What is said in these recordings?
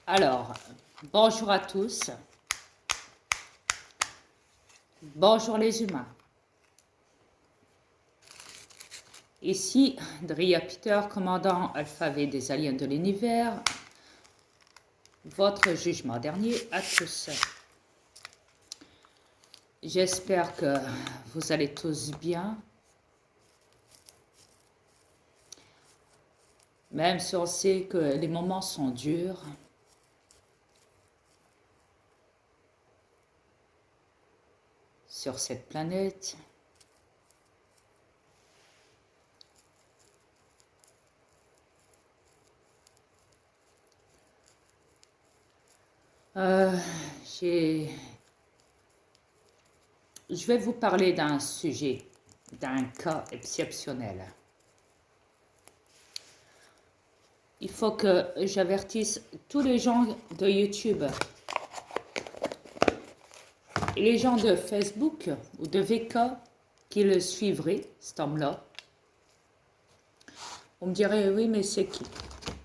Alors, bonjour à tous. Bonjour les humains. Ici, Dria Peter, commandant alphabet des aliens de l'univers. Votre jugement dernier à tous. J'espère que vous allez tous bien. Même si on sait que les moments sont durs. Sur cette planète. Je vais vous parler d'un sujet, d'un cas exceptionnel. Il faut que j'avertisse tous les gens de YouTube et les gens de Facebook ou de VK qui le suivraient, cet homme-là. On me dirait, oui, mais c'est qui?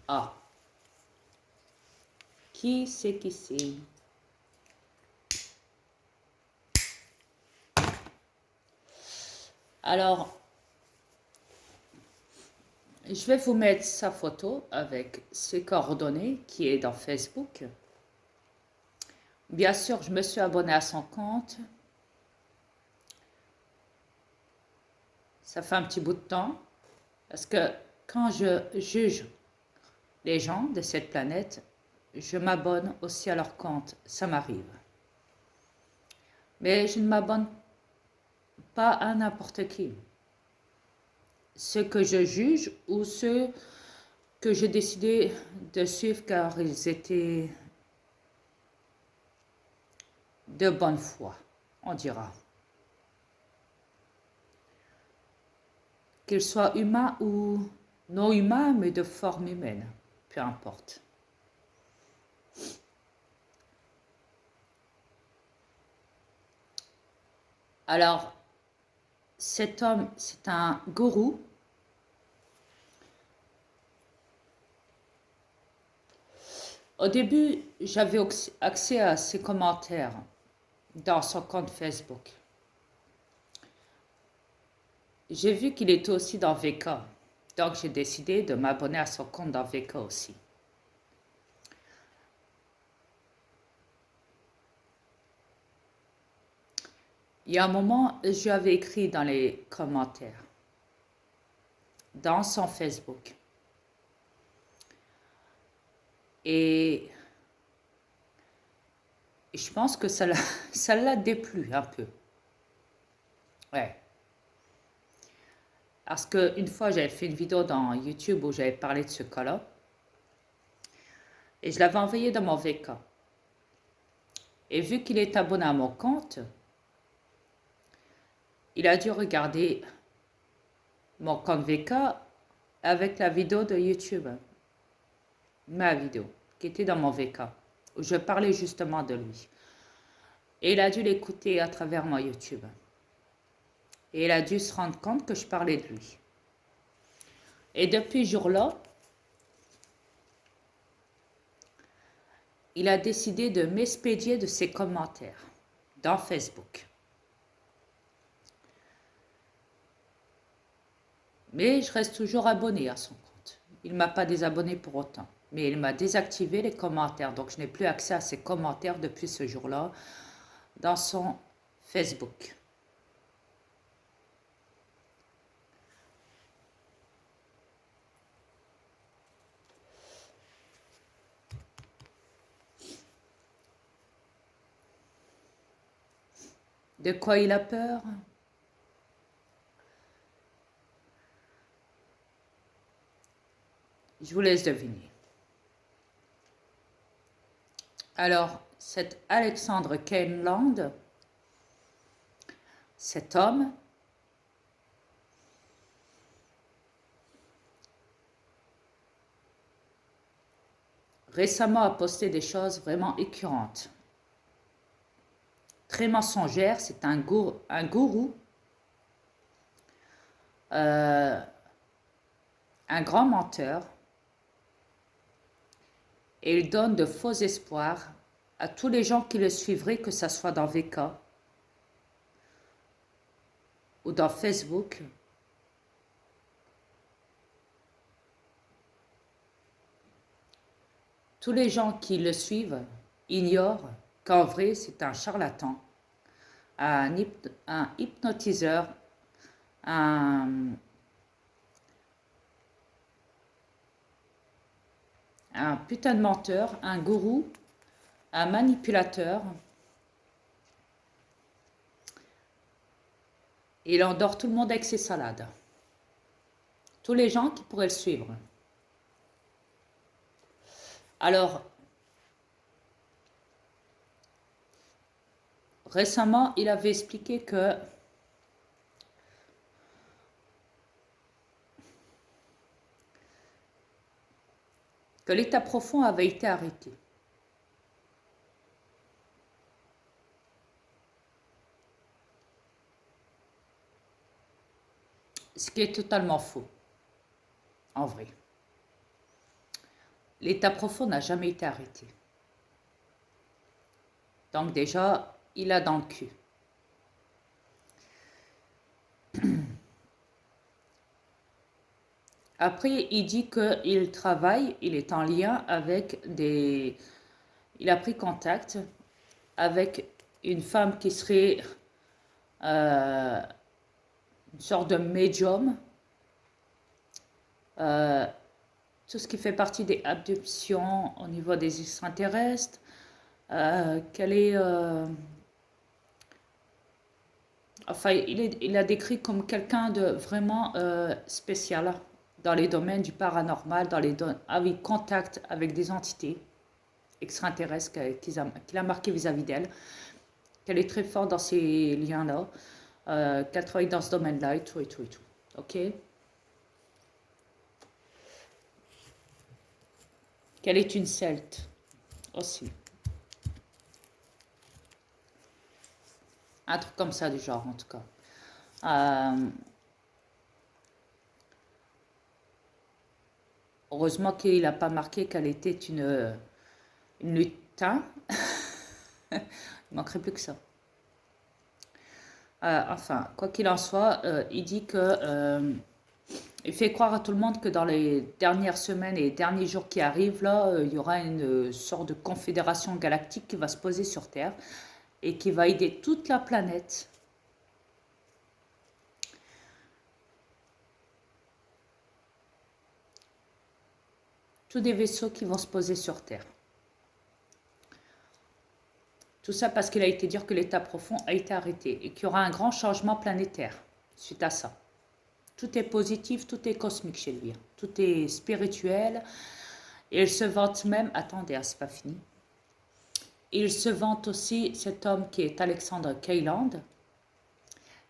Ah. Qui c'est qui c'est? Alors, je vais vous mettre sa photo avec ses coordonnées qui est dans Facebook. Bien sûr, je me suis abonnée à son compte. Ça fait un petit bout de temps. Parce que quand je juge les gens de cette planète, je m'abonne aussi à leur compte. Ça m'arrive. Mais je ne m'abonne pas à n'importe qui. Ceux que je juge ou ceux que j'ai décidé de suivre car ils étaient de bonne foi, on dira. Qu'ils soient humains ou non humains, mais de forme humaine, peu importe. Alors, cet homme, c'est un gourou. Au début, j'avais accès à ses commentaires dans son compte Facebook. J'ai vu qu'il était aussi dans VK, donc j'ai décidé de m'abonner à son compte dans VK aussi. Il y a un moment, je lui avais écrit dans les commentaires, dans son Facebook. Et je pense que ça l'a déplu un peu. Ouais. Parce qu'une fois, j'avais fait une vidéo dans YouTube où j'avais parlé de ce cas-là. Et je l'avais envoyé dans mon VK. Et vu qu'il est abonné à mon compte, il a dû regarder mon compte VK avec la vidéo de YouTube. Ma vidéo, qui était dans mon VK, où je parlais justement de lui. Et il a dû l'écouter à travers mon YouTube. Et il a dû se rendre compte que je parlais de lui. Et depuis ce jour-là, il a décidé de m'expédier de ses commentaires dans Facebook. Mais je reste toujours abonné à son compte. Il ne m'a pas désabonné pour autant. Mais il m'a désactivé les commentaires. Donc je n'ai plus accès à ses commentaires depuis ce jour-là dans son Facebook. De quoi il a peur? Je vous laisse deviner. Alors, cet Alexandre Caneland, cet homme, récemment a posté des choses vraiment écœurantes. Très mensongère, c'est un gourou, un grand menteur, Et il donne de faux espoirs à tous les gens qui le suivraient, que ce soit dans VK ou dans Facebook. Tous les gens qui le suivent ignorent qu'en vrai, c'est un charlatan, un hypnotiseur, un putain de menteur, un gourou, un manipulateur. Il endort tout le monde avec ses salades. Tous les gens qui pourraient le suivre. Alors, récemment, il avait expliqué que l'état profond avait été arrêté. Ce qui est totalement faux, en vrai. L'état profond n'a jamais été arrêté. Donc déjà, il a dans le cul. Après, il dit qu'il travaille, il est en lien avec des... Il a pris contact avec une femme qui serait une sorte de médium. Tout ce qui fait partie des abductions au niveau des extraterrestres. Qu'elle est... enfin, il a décrit comme quelqu'un de vraiment spécial dans les domaines du paranormal, avec contact avec des entités extraterrestres qu'il a marqué vis-à-vis d'elle, qu'elle est très forte dans ces liens-là, qu'elle travaille dans ce domaine-là et tout, et tout, et tout. Ok? Qu'elle est une celte aussi. Un truc comme ça du genre, en tout cas. Heureusement qu'il n'a pas marqué qu'elle était une lutin. Il manquerait plus que ça. Enfin, quoi qu'il en soit, il dit que il fait croire à tout le monde que dans les dernières semaines et les derniers jours qui arrivent, là, il y aura une sorte de confédération galactique qui va se poser sur Terre et qui va aider toute la planète. Tous des vaisseaux qui vont se poser sur Terre. Tout ça parce qu'il a été dire que l'état profond a été arrêté et qu'il y aura un grand changement planétaire suite à ça. Tout est positif, tout est cosmique chez lui. Tout est spirituel. Et il se vante même, attendez, c'est pas fini. Il se vante aussi, cet homme qui est Alexander Keyland,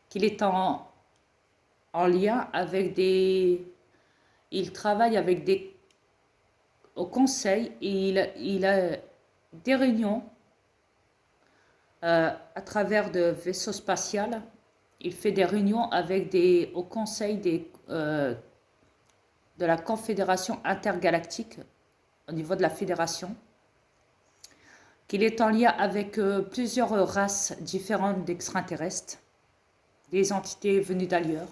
qu'il est en lien avec des... Il travaille avec des... Au conseil, et il a des réunions à travers de vaisseaux spatiaux. Il fait des réunions avec au conseil de la Confédération intergalactique, au niveau de la fédération, qu'il est en lien avec plusieurs races différentes d'extraterrestres, des entités venues d'ailleurs.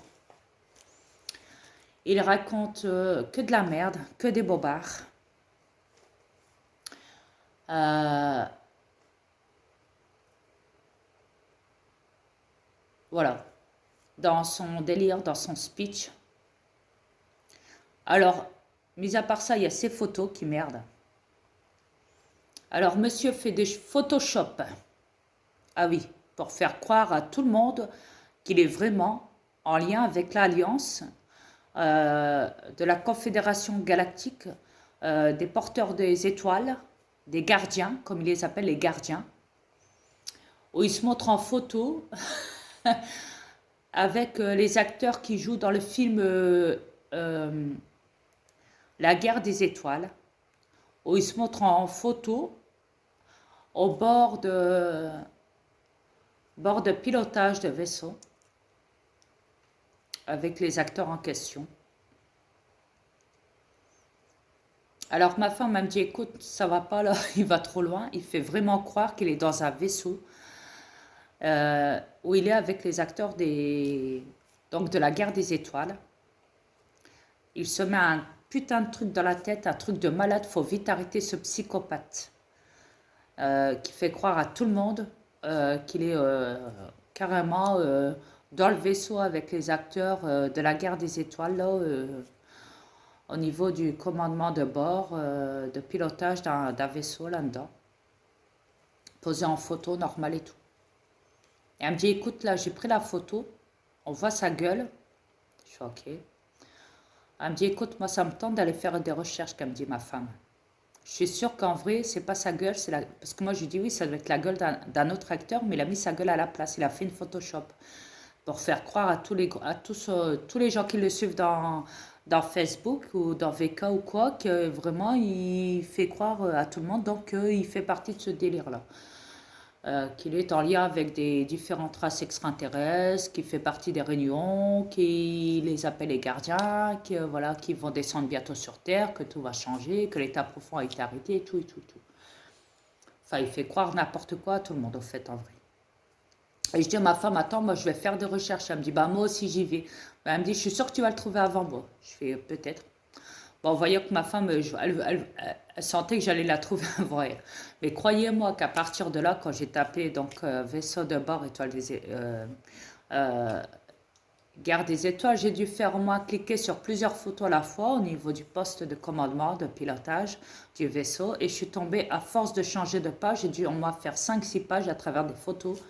Il raconte que de la merde, que des bobards. Voilà, dans son délire, dans son speech. Alors, mis à part ça, il y a ces photos qui merdent. Alors, monsieur fait des Photoshop. Ah oui, pour faire croire à tout le monde qu'il est vraiment en lien avec l'alliance de la Confédération Galactique des porteurs des étoiles, des gardiens, comme il les appelle, les gardiens, où il se montre en photo avec les acteurs qui jouent dans le film La guerre des étoiles, où il se montre en photo au bord de pilotage de vaisseau avec les acteurs en question. Alors ma femme elle me dit, écoute, ça va pas là, il va trop loin. Il fait vraiment croire qu'il est dans un vaisseau où il est avec les acteurs donc de la guerre des étoiles. Il se met un putain de truc dans la tête, un truc de malade, faut vite arrêter ce psychopathe qui fait croire à tout le monde qu'il est carrément dans le vaisseau avec les acteurs de la guerre des étoiles, là, au niveau du commandement de bord, de pilotage d'un vaisseau là-dedans, posé en photo normale et tout. Et elle me dit, écoute, là, j'ai pris la photo, on voit sa gueule. Je suis ok. Elle me dit, écoute, moi, ça me tente d'aller faire des recherches, comme dit ma femme. Je suis sûre qu'en vrai, c'est pas sa gueule, c'est la... Parce que moi, je lui dis, oui, ça doit être la gueule d'un autre acteur, mais il a mis sa gueule à la place. Il a fait une Photoshop pour faire croire à tous les gens qui le suivent dans Facebook ou dans VK ou quoi, que vraiment, il fait croire à tout le monde, donc il fait partie de ce délire-là. Qu'il est en lien avec des différentes races extraterrestres, qui fait partie des réunions, qui les appelle les gardiens, qui, voilà, qui vont descendre bientôt sur Terre, que tout va changer, que l'état profond a été arrêté, et tout, et tout, et tout. Enfin, il fait croire n'importe quoi à tout le monde, au fait, en vrai. Et je dis à ma femme, attends, moi je vais faire des recherches. Elle me dit, bah moi aussi j'y vais. Ben, elle me dit, je suis sûre que tu vas le trouver avant moi. Je fais, peut-être. Bon, voyant que ma femme, elle sentait que j'allais la trouver avant elle. Mais croyez-moi qu'à partir de là, quand j'ai tapé donc vaisseau de bord, étoile euh, guerre des étoiles, j'ai dû faire au moins cliquer sur plusieurs photos à la fois au niveau du poste de commandement, de pilotage du vaisseau. Et je suis tombée, à force de changer de page, j'ai dû au moins faire 5-6 pages à travers des photos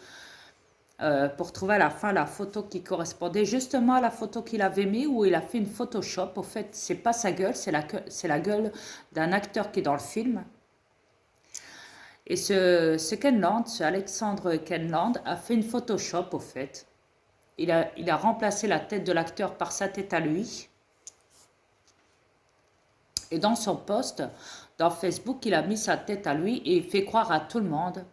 pour trouver à la fin la photo qui correspondait justement à la photo qu'il avait mis où il a fait une Photoshop. Au fait, c'est pas sa gueule, c'est la gueule d'un acteur qui est dans le film. Et ce Kenland, ce Alexandre Kenland, a fait une Photoshop au fait. Il a remplacé la tête de l'acteur par sa tête à lui. Et dans son post, dans Facebook, il a mis sa tête à lui et il fait croire à tout le monde.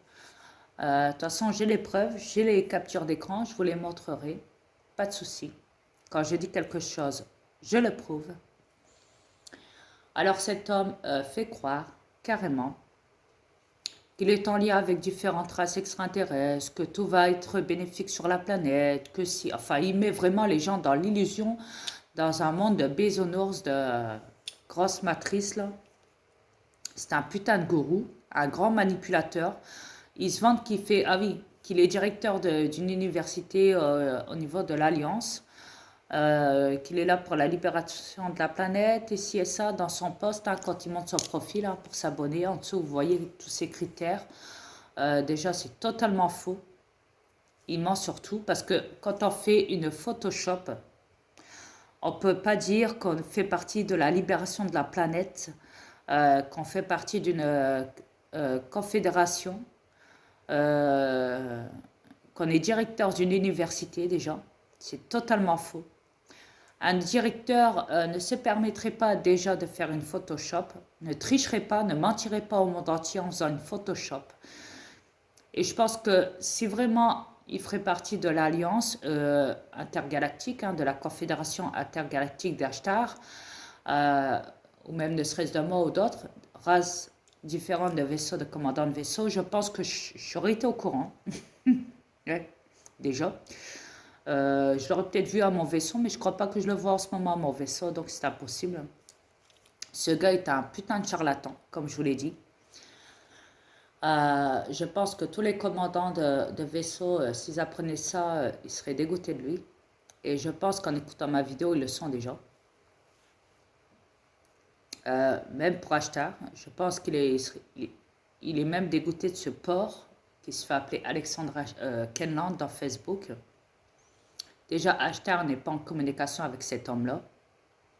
De toute façon, j'ai les preuves, j'ai les captures d'écran, je vous les montrerai. Pas de souci. Quand je dis quelque chose, je le prouve. Alors cet homme fait croire carrément qu'il est en lien avec différentes races extraterrestres, que tout va être bénéfique sur la planète, que si... Enfin, il met vraiment les gens dans l'illusion, dans un monde de bisounours, de grosses matrices, là. C'est un putain de gourou, un grand manipulateur. Il se vante qu'il fait... Ah oui, qu'il est directeur d'une université au niveau de l'Alliance. Qu'il est là pour la libération de la planète, et ci et ça, dans son poste, hein, quand il monte son profil hein, pour s'abonner, en dessous, vous voyez tous ces critères. Déjà, c'est totalement faux. Il ment surtout, parce que quand on fait une Photoshop, on ne peut pas dire qu'on fait partie de la libération de la planète, qu'on fait partie d'une confédération, euh, qu'on est directeur d'une université déjà. C'est totalement faux. Un directeur ne se permettrait pas déjà de faire une Photoshop, ne tricherait pas, ne mentirait pas au monde entier en faisant une Photoshop. Et je pense que si vraiment il ferait partie de l'alliance intergalactique, hein, de la confédération intergalactique d'Ashtar, ou même ne serait-ce d'un mot ou d'autres, races différentes de vaisseaux, de commandants de vaisseaux, je pense que j'aurais été au courant. Ouais, déjà. Je l'aurais peut-être vu à mon vaisseau, mais je crois pas que je le vois en ce moment à mon vaisseau, donc c'est impossible. Ce gars est un putain de charlatan, comme je vous l'ai dit. Je pense que tous les commandants de vaisseaux, s'ils apprenaient ça, ils seraient dégoûtés de lui. Et je pense qu'en écoutant ma vidéo, ils le sont déjà. Même pour Ashtar, je pense il est même dégoûté de ce porc qui se fait appeler Alexandre Kenland dans Facebook. Déjà, Ashtar n'est pas en communication avec cet homme-là.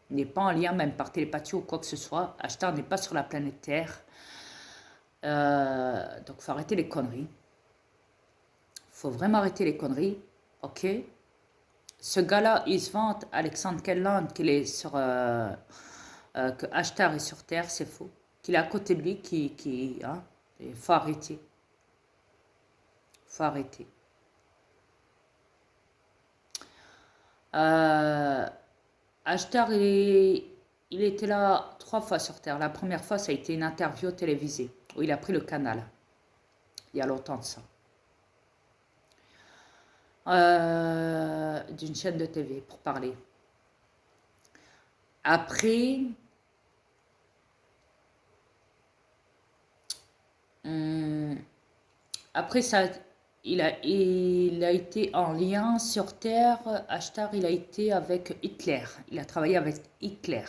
Il n'est pas en lien même par télépathie ou quoi que ce soit. Ashtar n'est pas sur la planète Terre. Donc, il faut arrêter les conneries. Il faut vraiment arrêter les conneries. Ok. Ce gars-là, il se vante, Alexandre Kenland, qu'il est sur... que Ashtar est sur Terre, c'est faux. Qu'il est à côté de lui, hein, il faut arrêter. Il faut arrêter. Ashtar, il était là 3 fois sur Terre. La première fois, ça a été une interview télévisée, où il a pris le canal, il y a longtemps de ça. D'une chaîne de TV, pour parler. Après, hum, après ça, il a été en lien sur Terre. Ashtar, il a été avec Hitler. Il a travaillé avec Hitler.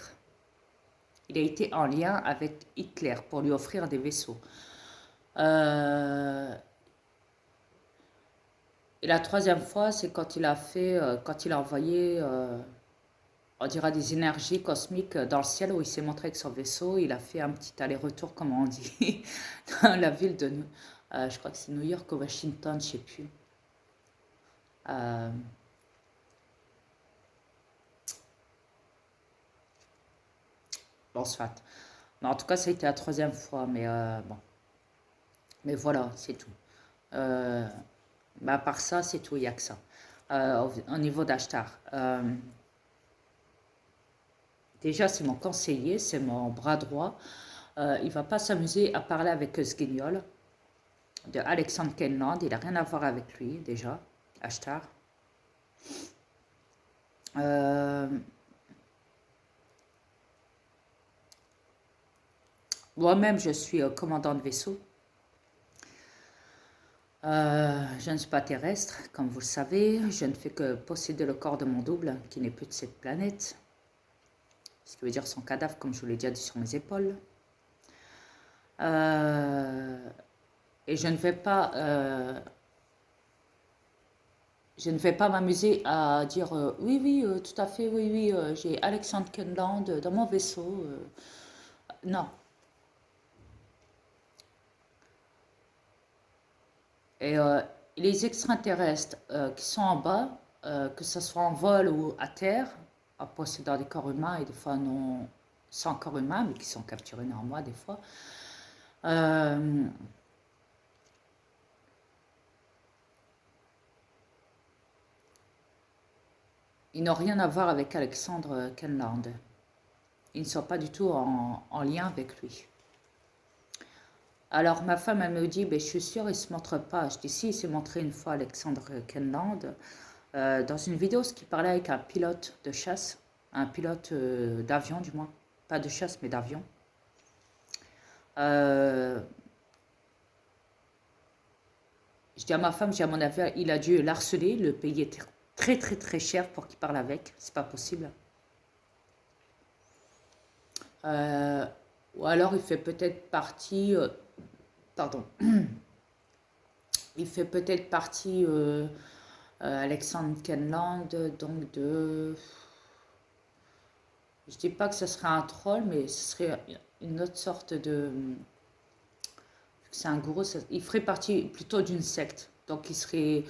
Il a été en lien avec Hitler pour lui offrir des vaisseaux. Euh, et la troisième fois, c'est quand il a fait, quand il a envoyé, on dira des énergies cosmiques dans le ciel où il s'est montré avec son vaisseau. Il a fait un petit aller-retour, comme on dit, dans la ville de, je crois que c'est New York ou Washington, je sais plus. Euh, bon, soit. Mais en tout cas, ça a été la troisième fois, mais bon. Mais voilà, c'est tout. Euh, mais à part ça, c'est tout, il n'y a que ça. Au niveau d'Ashtar. Déjà, c'est mon conseiller, c'est mon bras droit. Il ne va pas s'amuser à parler avec ce guignol de Alexandre Kenland. Il n'a rien à voir avec lui, déjà, Ashtar. Moi-même, je suis commandant de vaisseau. Je ne suis pas terrestre, comme vous le savez. Je ne fais que posséder le corps de mon double, qui n'est plus de cette planète. Ce qui veut dire son cadavre, comme je vous l'ai déjà dit, sur mes épaules. Et je ne vais pas m'amuser à dire oui, oui, tout à fait, oui, oui, j'ai Alexandre Kenland dans mon vaisseau. Non. Et les extraterrestres qui sont en bas, que ce soit en vol ou à terre, en possédant des corps humains et des fois non sans corps humain, mais qui sont capturés néanmoins des fois, euh, ils n'ont rien à voir avec Alexandre Kenland. Ils ne sont pas du tout en lien avec lui. Alors ma femme, elle me dit, ben, je suis sûre, il ne se montre pas. Je dis, si, il s'est montré une fois Alexandre Kenland, dans une vidéo, ce qu'il parlait avec un pilote de chasse, un pilote d'avion du moins, pas de chasse mais d'avion. Euh, je dis à ma femme, j'ai à mon avis, il a dû l'harceler, le payer très très très cher pour qu'il parle avec, c'est pas possible. Euh, ou alors il fait peut-être partie, pardon, il fait peut-être partie, Alexandre Kenland, donc de, je dis pas que ce serait un troll, mais ce serait une autre sorte de, c'est un gourou, il ferait partie plutôt d'une secte, donc il serait,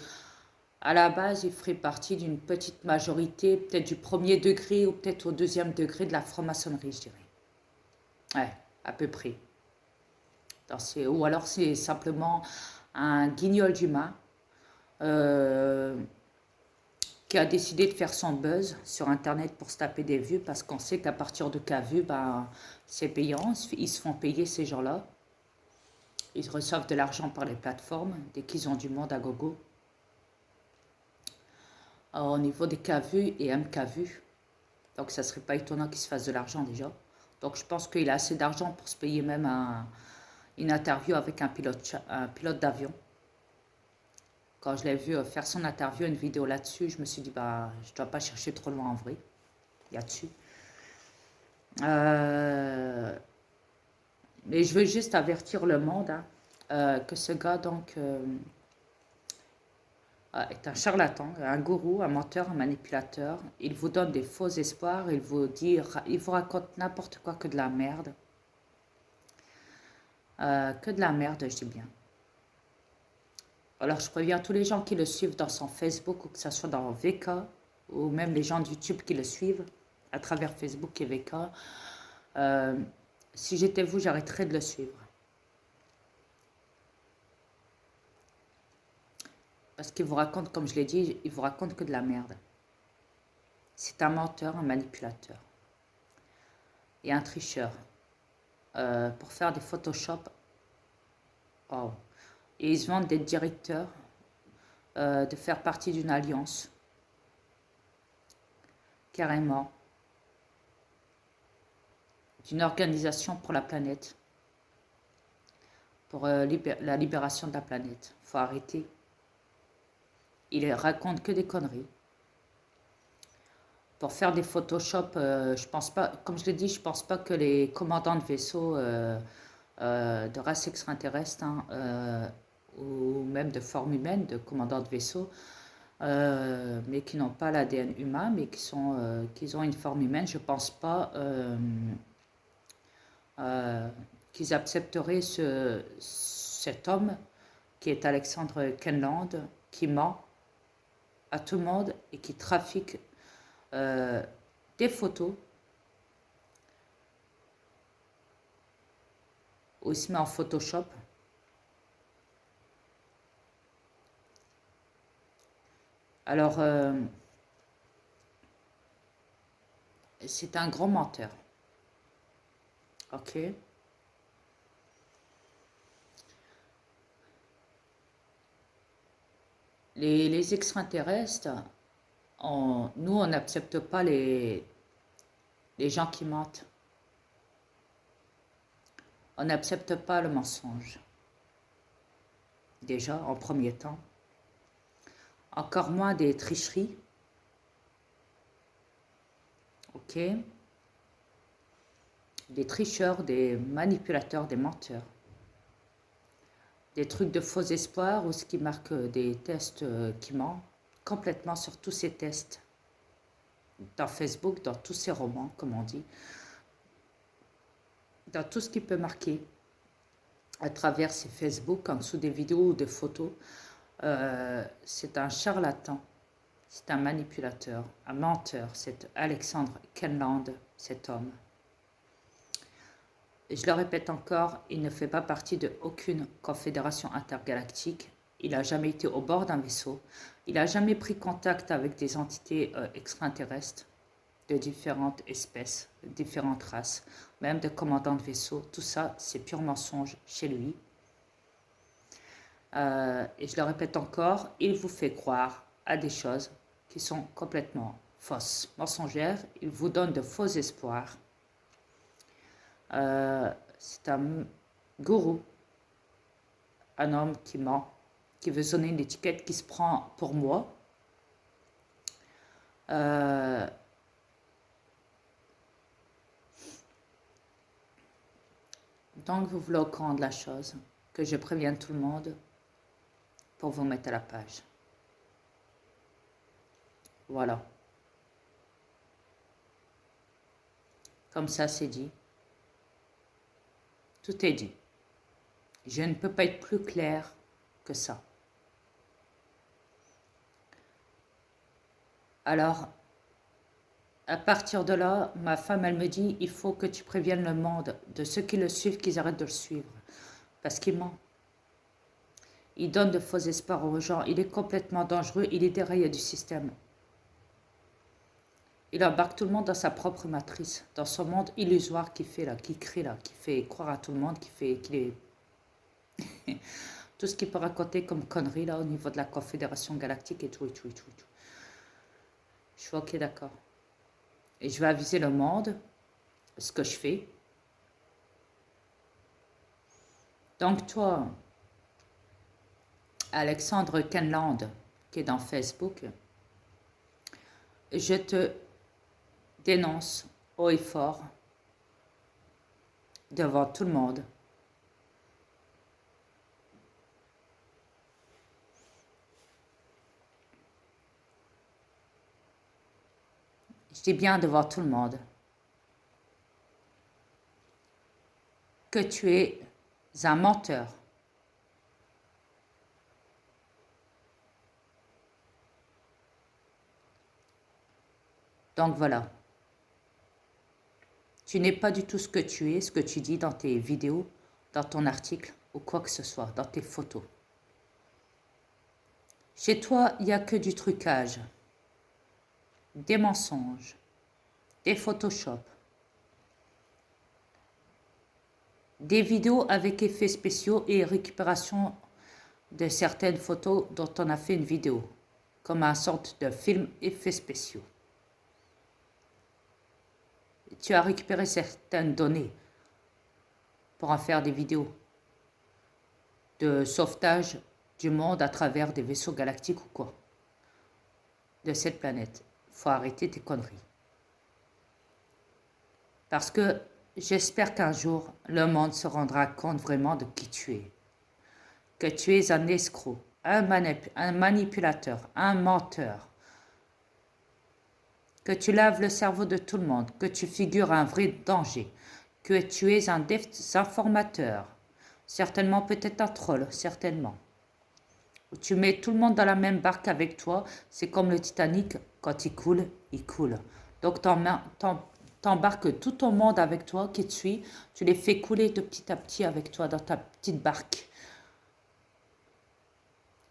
à la base, il ferait partie d'une petite majorité, peut-être du premier degré ou peut-être au deuxième degré de la franc-maçonnerie, je dirais. Ouais, à peu près. Ou alors c'est simplement un guignol d'humain euh, qui a décidé de faire son buzz sur Internet pour se taper des vues parce qu'on sait qu'à partir de cas vus, ben, c'est payant, ils se font payer ces gens-là. Ils reçoivent de l'argent par les plateformes dès qu'ils ont du monde à gogo. Au niveau des cas vus et MK vus, donc ça serait pas étonnant qu'ils se fassent de l'argent déjà. Donc je pense qu'il a assez d'argent pour se payer même une interview avec un pilote d'avion. Quand je l'ai vu faire son interview, une vidéo là-dessus, je me suis dit, bah, je ne dois pas chercher trop loin en vrai. Il y a dessus. Mais je veux juste avertir le monde hein, que ce gars donc est un charlatan, un gourou, un menteur, un manipulateur. Il vous donne des faux espoirs, il vous raconte n'importe quoi que de la merde. Que de la merde, je dis bien. Alors je préviens tous les gens qui le suivent dans son Facebook ou que ce soit dans VK ou même les gens de YouTube qui le suivent à travers Facebook et VK. Si j'étais vous, j'arrêterais de le suivre. Parce qu'il vous raconte, comme je l'ai dit, il vous raconte que de la merde. C'est un menteur, un manipulateur. et un tricheur pour faire des Photoshop. Oh. Et ils se vendent d'être directeurs, de faire partie d'une alliance, carrément, d'une organisation pour la planète, pour la libération de la planète. Faut arrêter. Ils racontent que des conneries. Pour faire des Photoshop, je pense pas, comme je l'ai dit, je pense pas que les commandants de vaisseaux de race extraterrestre, hein, ou même de forme humaine, de commandants de vaisseaux, mais qui n'ont pas l'ADN humain, mais qui ont une forme humaine, je pense pas qu'ils accepteraient cet homme qui est Alexandre Kenland, qui ment à tout le monde et qui trafique des photos, ou il se met en Photoshop. Alors, c'est un grand menteur. Ok. Les extraterrestres, nous, on n'accepte pas les gens qui mentent. On n'accepte pas le mensonge. Déjà, en premier temps. Encore moins des tricheries. Ok. Des tricheurs, des manipulateurs, des menteurs. Des trucs de faux espoirs ou ce qui marque des tests qui mentent. Complètement sur tous ces tests. Dans Facebook, dans tous ces romans, comme on dit. Dans tout ce qui peut marquer à travers ces Facebook, en dessous des vidéos ou des photos. C'est un charlatan, c'est un manipulateur, un menteur, c'est Alexandre Kenland, cet homme. Et je le répète encore, il ne fait pas partie de aucune confédération intergalactique, il n'a jamais été au bord d'un vaisseau, il n'a jamais pris contact avec des entités extraterrestres de différentes espèces, de différentes races, même de commandants de vaisseaux, tout ça c'est pur mensonge chez lui. Et je le répète encore, il vous fait croire à des choses qui sont complètement fausses, mensongères. Il vous donne de faux espoirs. C'est un gourou, un homme qui ment, qui veut donner une étiquette, qui se prend pour moi. Donc vous voulez au courant de la chose, que je prévienne tout le monde pour vous mettre à la page. Voilà. Comme ça, c'est dit. Tout est dit. Je ne peux pas être plus clair que ça. Alors, à partir de là, ma femme, elle me dit, il faut que tu préviennes le monde de ceux qui le suivent, qu'ils arrêtent de le suivre. Parce qu'il ment. Il donne de faux espoirs aux gens. Il est complètement dangereux. Il est déraillé du système. Il embarque tout le monde dans sa propre matrice, dans son monde illusoire qui fait là, qui crée là, qui fait croire à tout le monde, qu'il est... tout ce qu'il peut raconter comme conneries là au niveau de la Confédération Galactique et tout, et tout, et tout, et tout. Je suis ok, d'accord. Et je vais aviser le monde, ce que je fais. Donc toi, Alexandre Kenland, qui est dans Facebook, je te dénonce haut et fort devant tout le monde. Je dis bien devant tout le monde que tu es un menteur. Donc voilà. Tu n'es pas du tout ce que tu es, ce que tu dis dans tes vidéos, dans ton article ou quoi que ce soit, dans tes photos. Chez toi, il n'y a que du trucage, des mensonges, des Photoshop. Des vidéos avec effets spéciaux et récupération de certaines photos dont on a fait une vidéo, comme un sorte de film effets spéciaux. Tu as récupéré certaines données pour en faire des vidéos de sauvetage du monde à travers des vaisseaux galactiques ou quoi, de cette planète. Faut arrêter tes conneries. Parce que j'espère qu'un jour, le monde se rendra compte vraiment de qui tu es. Que tu es un escroc, un manipulateur, un menteur. Que tu laves le cerveau de tout le monde, que tu figures un vrai danger, que tu es un désinformateur, certainement peut-être un troll, certainement. Tu mets tout le monde dans la même barque avec toi, c'est comme le Titanic, quand il coule, il coule. Donc t'embarques tout ton monde avec toi qui te suit, tu les fais couler de petit à petit avec toi dans ta petite barque.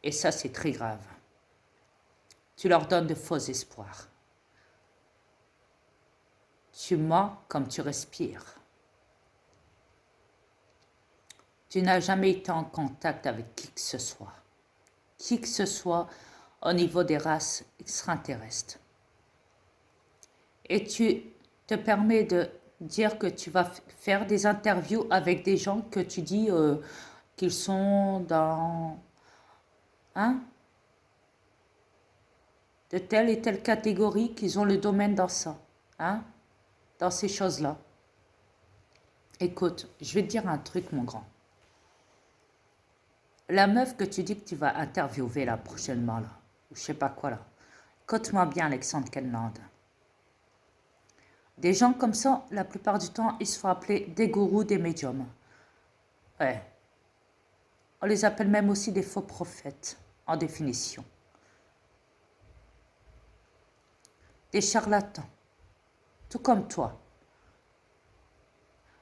Et ça, c'est très grave. Tu leur donnes de faux espoirs. Tu mens comme tu respires. Tu n'as jamais été en contact avec qui que ce soit. Qui que ce soit au niveau des races extraterrestres. Et tu te permets de dire que tu vas faire des interviews avec des gens que tu dis qu'ils sont dans de telle et telle catégorie, qu'ils ont le domaine dans ça, dans ces choses-là. Écoute, je vais te dire un truc, mon grand. La meuf que tu dis que tu vas interviewer là prochainement, là, ou je sais pas quoi là, écoute-moi bien, Alexandre Kenland. Des gens comme ça, la plupart du temps, ils se font appeler des gourous, des médiums. Ouais. On les appelle même aussi des faux prophètes, en définition. Des charlatans, tout comme toi.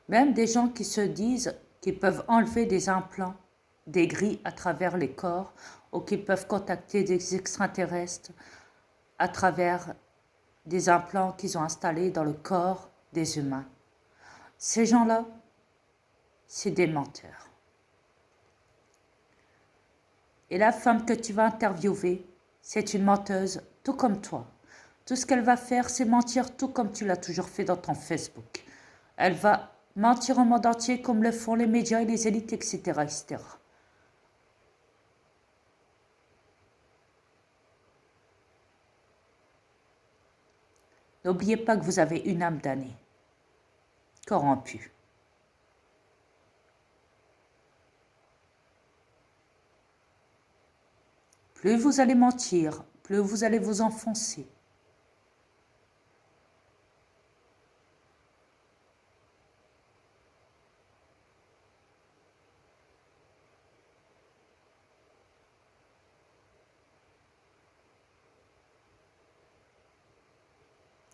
Même des gens qui se disent qu'ils peuvent enlever des implants, des grilles à travers les corps, ou qu'ils peuvent contacter des extraterrestres à travers des implants qu'ils ont installés dans le corps des humains. Ces gens-là, c'est des menteurs. Et la femme que tu vas interviewer, c'est une menteuse, tout comme toi. Tout ce qu'elle va faire, c'est mentir tout comme tu l'as toujours fait dans ton Facebook. Elle va mentir au monde entier comme le font les médias et les élites, etc., etc. N'oubliez pas que vous avez une âme damnée, corrompue. Plus vous allez mentir, plus vous allez vous enfoncer.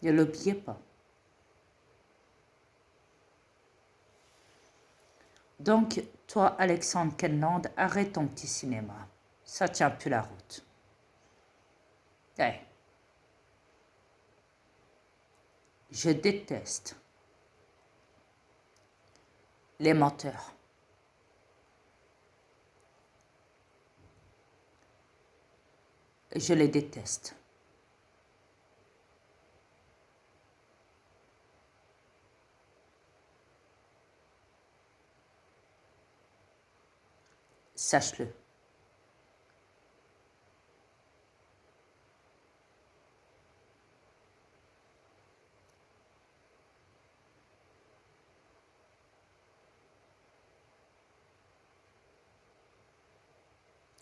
Ne l'oubliez pas. Donc, toi, Alexandre Kenland, arrête ton petit cinéma. Ça tient plus la route. Hey. Je déteste les menteurs. Je les déteste. Sache-le.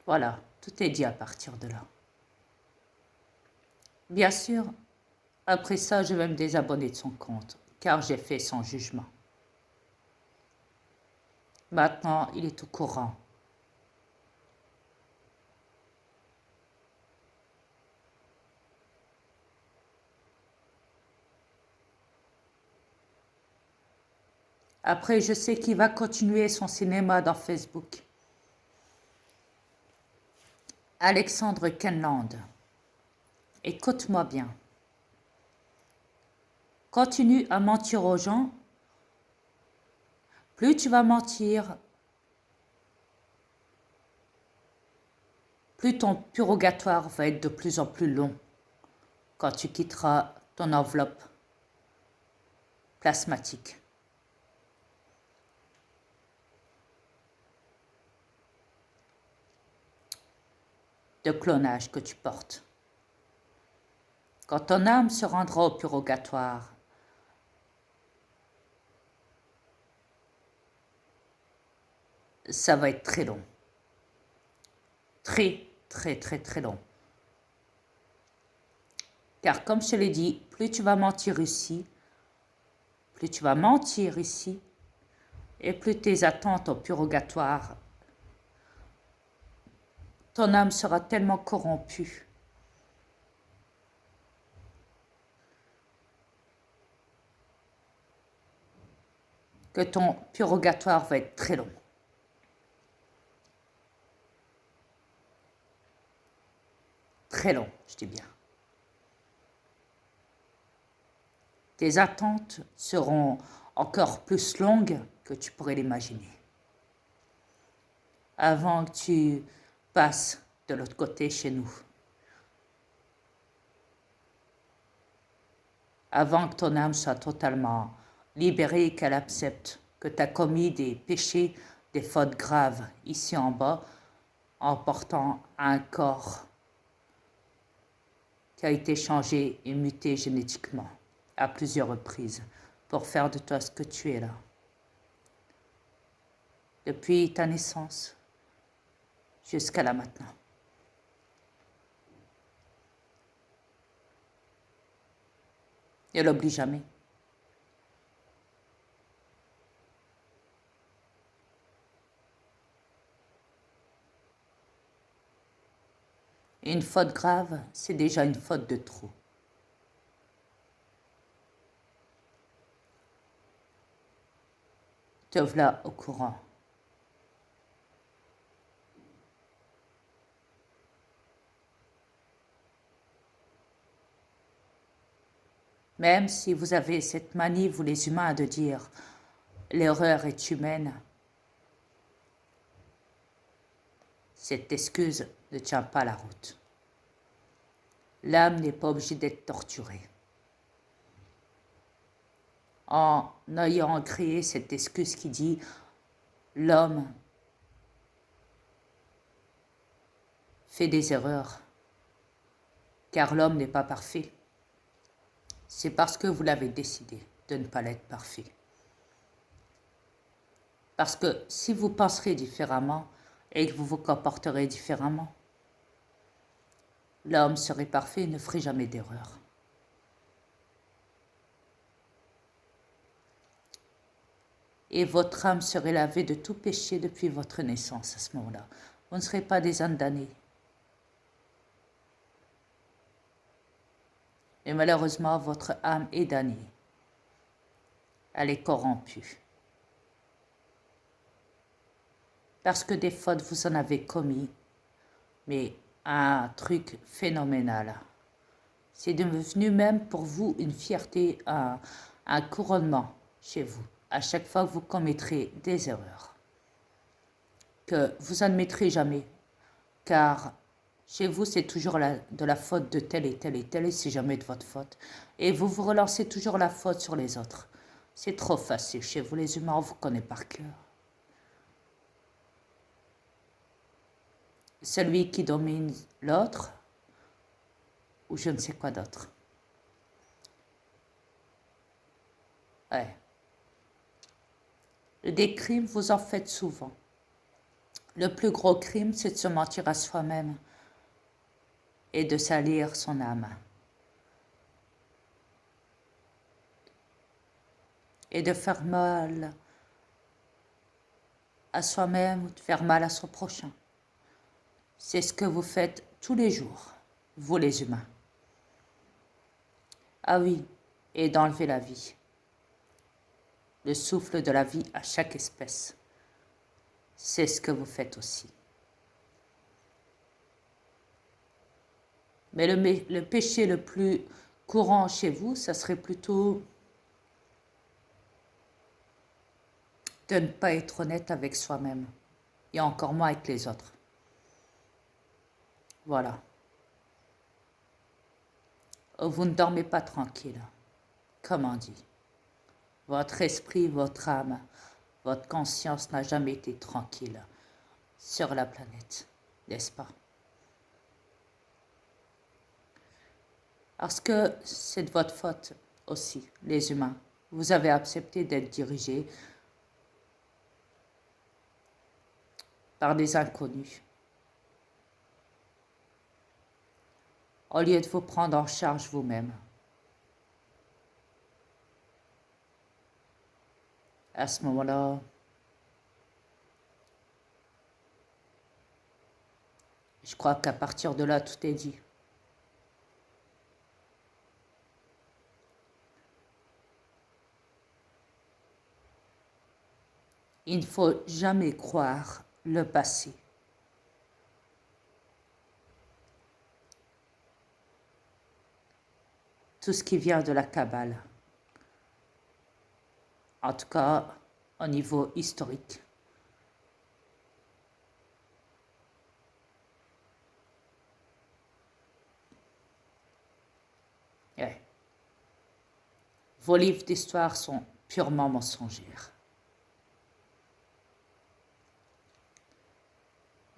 Voilà, tout est dit à partir de là. Bien sûr, après ça, je vais me désabonner de son compte, car j'ai fait son jugement. Maintenant, il est au courant. Après, je sais qu'il va continuer son cinéma dans Facebook. Alexandre Kenland, écoute-moi bien. Continue à mentir aux gens Plus tu vas mentir, plus ton purgatoire va être de plus en plus long quand tu quitteras ton enveloppe plasmatique. De clonage que tu portes. Quand ton âme se rendra au purgatoire, ça va être très long. Très, très, très, très long. Car comme je te l'ai dit, plus tu vas mentir ici, et plus tes attentes au purgatoire, ton âme sera tellement corrompue que ton purgatoire va être très long. Très long, je dis bien. Tes attentes seront encore plus longues que tu pourrais l'imaginer. Avant que tu passes de l'autre côté chez nous. Avant que ton âme soit totalement libérée et qu'elle accepte que tu as commis des péchés, des fautes graves ici en bas, en portant un corps qui a été changé et muté génétiquement à plusieurs reprises pour faire de toi ce que tu es là. Depuis ta naissance jusqu'à là maintenant. Ne l'oublie jamais. Et une faute grave, c'est déjà une faute de trop. Te voilà au courant. Même si vous avez cette manie, vous les humains, de dire « l'erreur est humaine », cette excuse ne tient pas la route. L'âme n'est pas obligée d'être torturée. En ayant créé cette excuse qui dit « l'homme fait des erreurs, car l'homme n'est pas parfait », c'est parce que vous l'avez décidé de ne pas l'être parfait. Parce que si vous penserez différemment et que vous vous comporterez différemment, l'homme serait parfait et ne ferait jamais d'erreur. Et votre âme serait lavée de tout péché depuis votre naissance à ce moment-là. Vous ne serez pas des âmes damnées. Et malheureusement, votre âme est damnée. Elle est corrompue. Parce que des fautes, vous en avez commis, mais un truc phénoménal. C'est devenu même pour vous une fierté, un couronnement chez vous, à chaque fois que vous commettrez des erreurs, que vous admettrez jamais, car chez vous, c'est toujours de la faute de tel et tel et tel, et c'est jamais de votre faute. Et vous vous relancez toujours la faute sur les autres. C'est trop facile chez vous, les humains, on vous connaît par cœur. Celui qui domine l'autre, ou je ne sais quoi d'autre. Ouais. Des crimes, vous en faites souvent. Le plus gros crime, c'est de se mentir à soi-même et de salir son âme. Et de faire mal à soi-même ou de faire mal à son prochain. C'est ce que vous faites tous les jours, vous les humains. Ah oui, et d'enlever la vie. Le souffle de la vie à chaque espèce. C'est ce que vous faites aussi. Mais le péché le plus courant chez vous, ça serait plutôt de ne pas être honnête avec soi-même et encore moins avec les autres. Voilà. Vous ne dormez pas tranquille, comme on dit. Votre esprit, votre âme, votre conscience n'a jamais été tranquille sur la planète, n'est-ce pas? Parce que c'est de votre faute aussi, les humains. Vous avez accepté d'être dirigés par des inconnus. Au lieu de vous prendre en charge vous-même. À ce moment-là, je crois qu'à partir de là, tout est dit. Il ne faut jamais croire le passé. Tout ce qui vient de la Kabbale, en tout cas au niveau historique. Ouais. Vos livres d'histoire sont purement mensongers.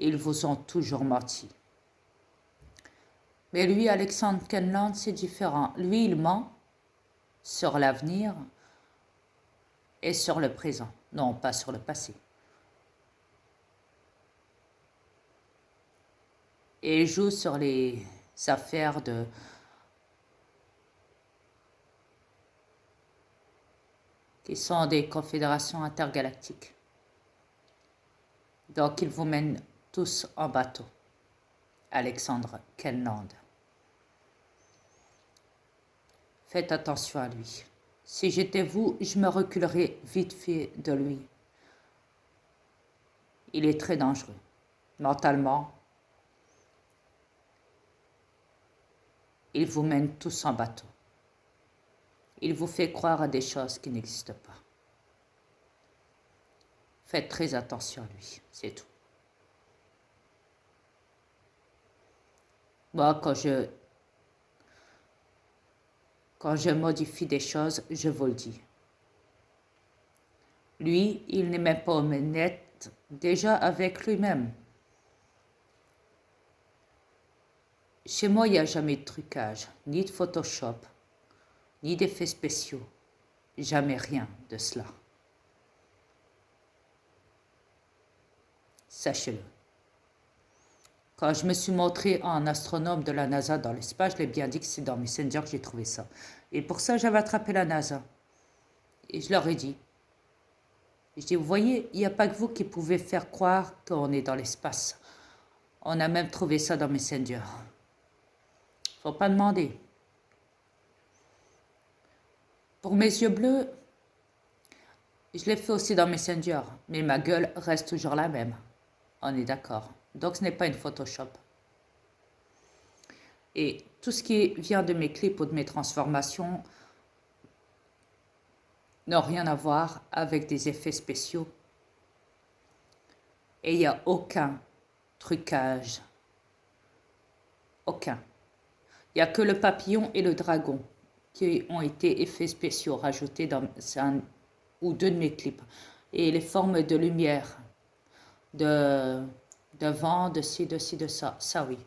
Ils vous ont toujours menti. Mais lui, Alexander Kenland, c'est différent. Lui, il ment sur l'avenir et sur le présent. Non, pas sur le passé. Et il joue sur les affaires qui sont des confédérations intergalactiques. Donc, il vous mène tous en bateau. Alexander Kenland. Faites attention à lui. Si j'étais vous, je me reculerais vite fait de lui. Il est très dangereux. Mentalement, il vous mène tous en bateau. Il vous fait croire à des choses qui n'existent pas. Faites très attention à lui, c'est tout. Moi, quand je modifie des choses, je vous le dis. Lui, il n'est même pas honnête déjà avec lui-même. Chez moi, il n'y a jamais de trucage, ni de Photoshop, ni d'effets spéciaux. Jamais rien de cela. Sachez-le. Quand je me suis montré en astronome de la NASA dans l'espace, je l'ai bien dit que c'est dans Messenger que j'ai trouvé ça. Et pour ça, j'avais attrapé la NASA. Et je leur ai dit. Je dis, vous voyez, il n'y a pas que vous qui pouvez faire croire qu'on est dans l'espace. On a même trouvé ça dans Messenger. Faut pas demander. Pour mes yeux bleus, je l'ai fait aussi dans Messenger, mais ma gueule reste toujours la même. On est d'accord. Donc ce n'est pas une Photoshop. Et tout ce qui vient de mes clips ou de mes transformations n'a rien à voir avec des effets spéciaux. Et il n'y a aucun trucage. Aucun. Il n'y a que le papillon et le dragon qui ont été effets spéciaux rajoutés dans un ou deux de mes clips. Et les formes de lumière, de vent, de ci, de ça, ça oui.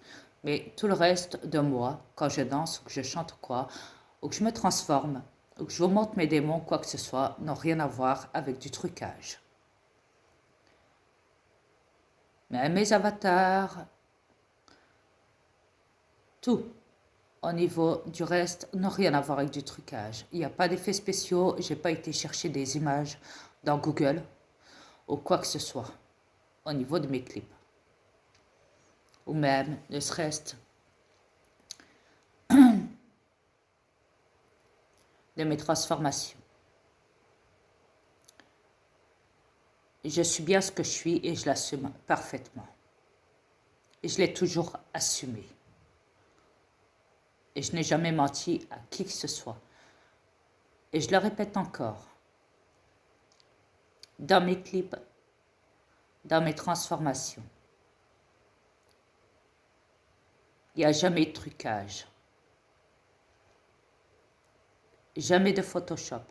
Mais tout le reste de moi, quand je danse, ou que je chante quoi, ou que je me transforme, ou que je vous montre mes démons, quoi que ce soit, n'ont rien à voir avec du trucage. Mais mes avatars, tout au niveau du reste n'a rien à voir avec du trucage. Il n'y a pas d'effets spéciaux, j'ai pas été chercher des images dans Google ou quoi que ce soit au niveau de mes clips. Ou même, ne serait-ce de mes transformations. Je suis bien ce que je suis et je l'assume parfaitement. Et je l'ai toujours assumé. Et je n'ai jamais menti à qui que ce soit. Et je le répète encore. dans mes clips, dans mes transformations. Il n'y a jamais de trucage. Jamais de Photoshop.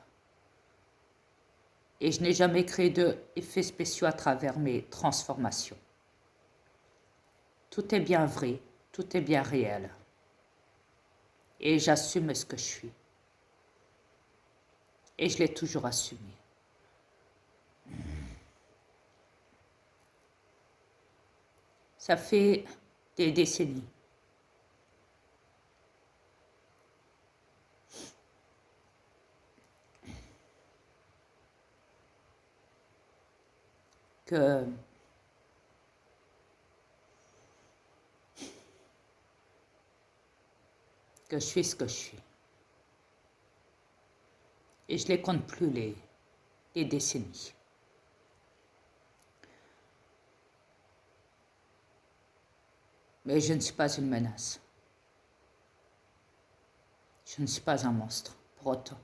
Et je n'ai jamais créé d'effets spéciaux à travers mes transformations. Tout est bien vrai, tout est bien réel. Et j'assume ce que je suis. Et je l'ai toujours assumé. Ça fait des décennies que je suis ce que je suis. Et je ne les compte plus les décennies. Mais je ne suis pas une menace. Je ne suis pas un monstre, pour autant.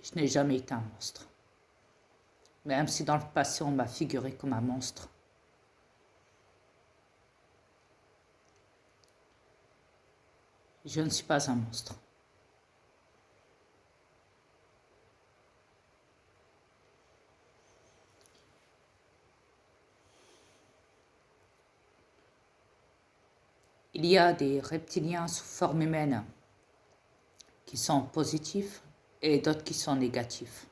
Je n'ai jamais été un monstre. Même si dans le passé on m'a figuré comme un monstre. Je ne suis pas un monstre. Il y a des reptiliens sous forme humaine qui sont positifs et d'autres qui sont négatifs.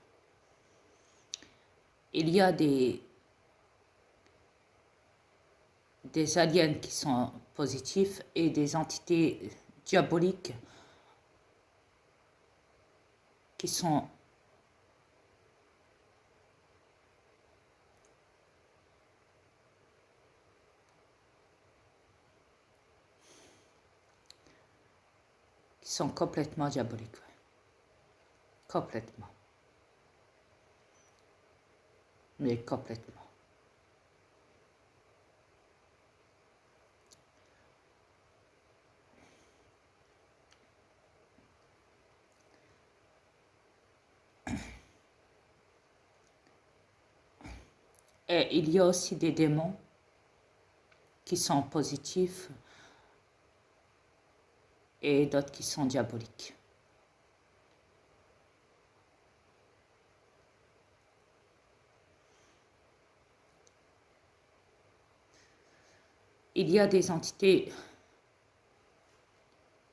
Il y a des aliens qui sont positifs et des entités diaboliques qui sont complètement diaboliques. Complètement. Mais complètement. Et il y a aussi des démons qui sont positifs et d'autres qui sont diaboliques. Il y a des entités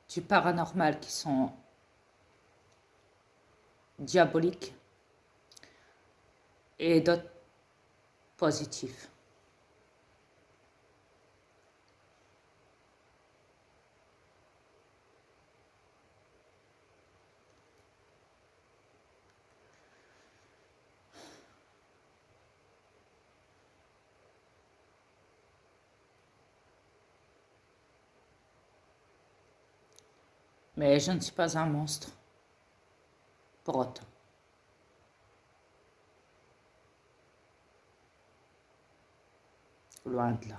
du paranormal qui sont diaboliques et d'autres positifs. Mais je ne suis pas un monstre, pour autant. Loin de là.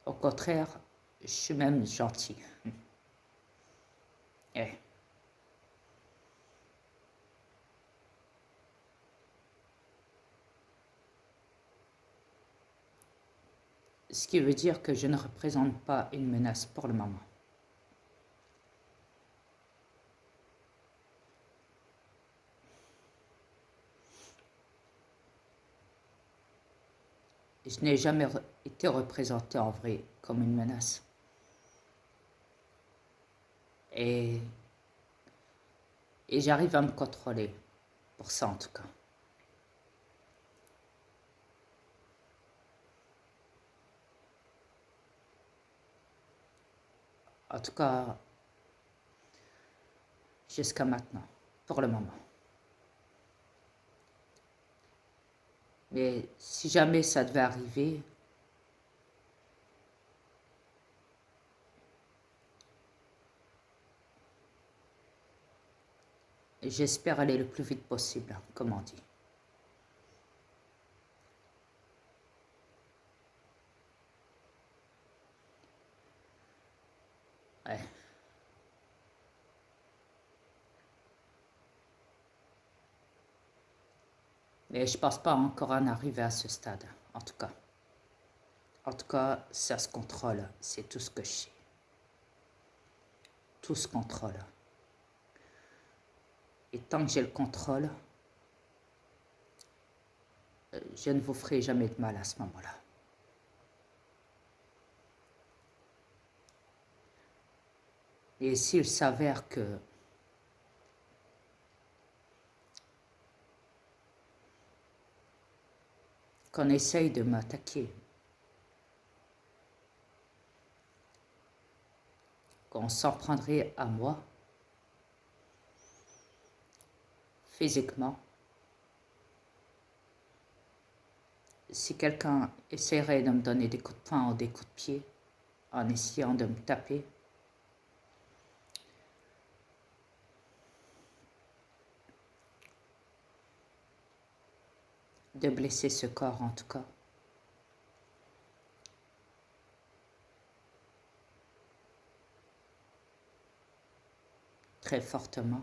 Au contraire, je suis même gentil. Eh. Ce qui veut dire que je ne représente pas une menace pour le moment. Je n'ai jamais été représenté en vrai comme une menace. Et j'arrive à me contrôler, pour ça en tout cas. En tout cas, jusqu'à maintenant, pour le moment. Mais si jamais ça devait arriver, J'espère aller le plus vite possible, comme on dit. Ouais. Mais je pense pas encore en arriver à ce stade, en tout cas. En tout cas, ça se contrôle, c'est tout ce que je sais. Tout se contrôle. Et tant que j'ai le contrôle, je ne vous ferai jamais de mal à ce moment-là. Et s'il s'avère qu'on essaye de m'attaquer, qu'on s'en prendrait à moi, physiquement, si quelqu'un essaierait de me donner des coups de poing ou des coups de pied en essayant de me taper, de blesser ce corps en tout cas, très fortement,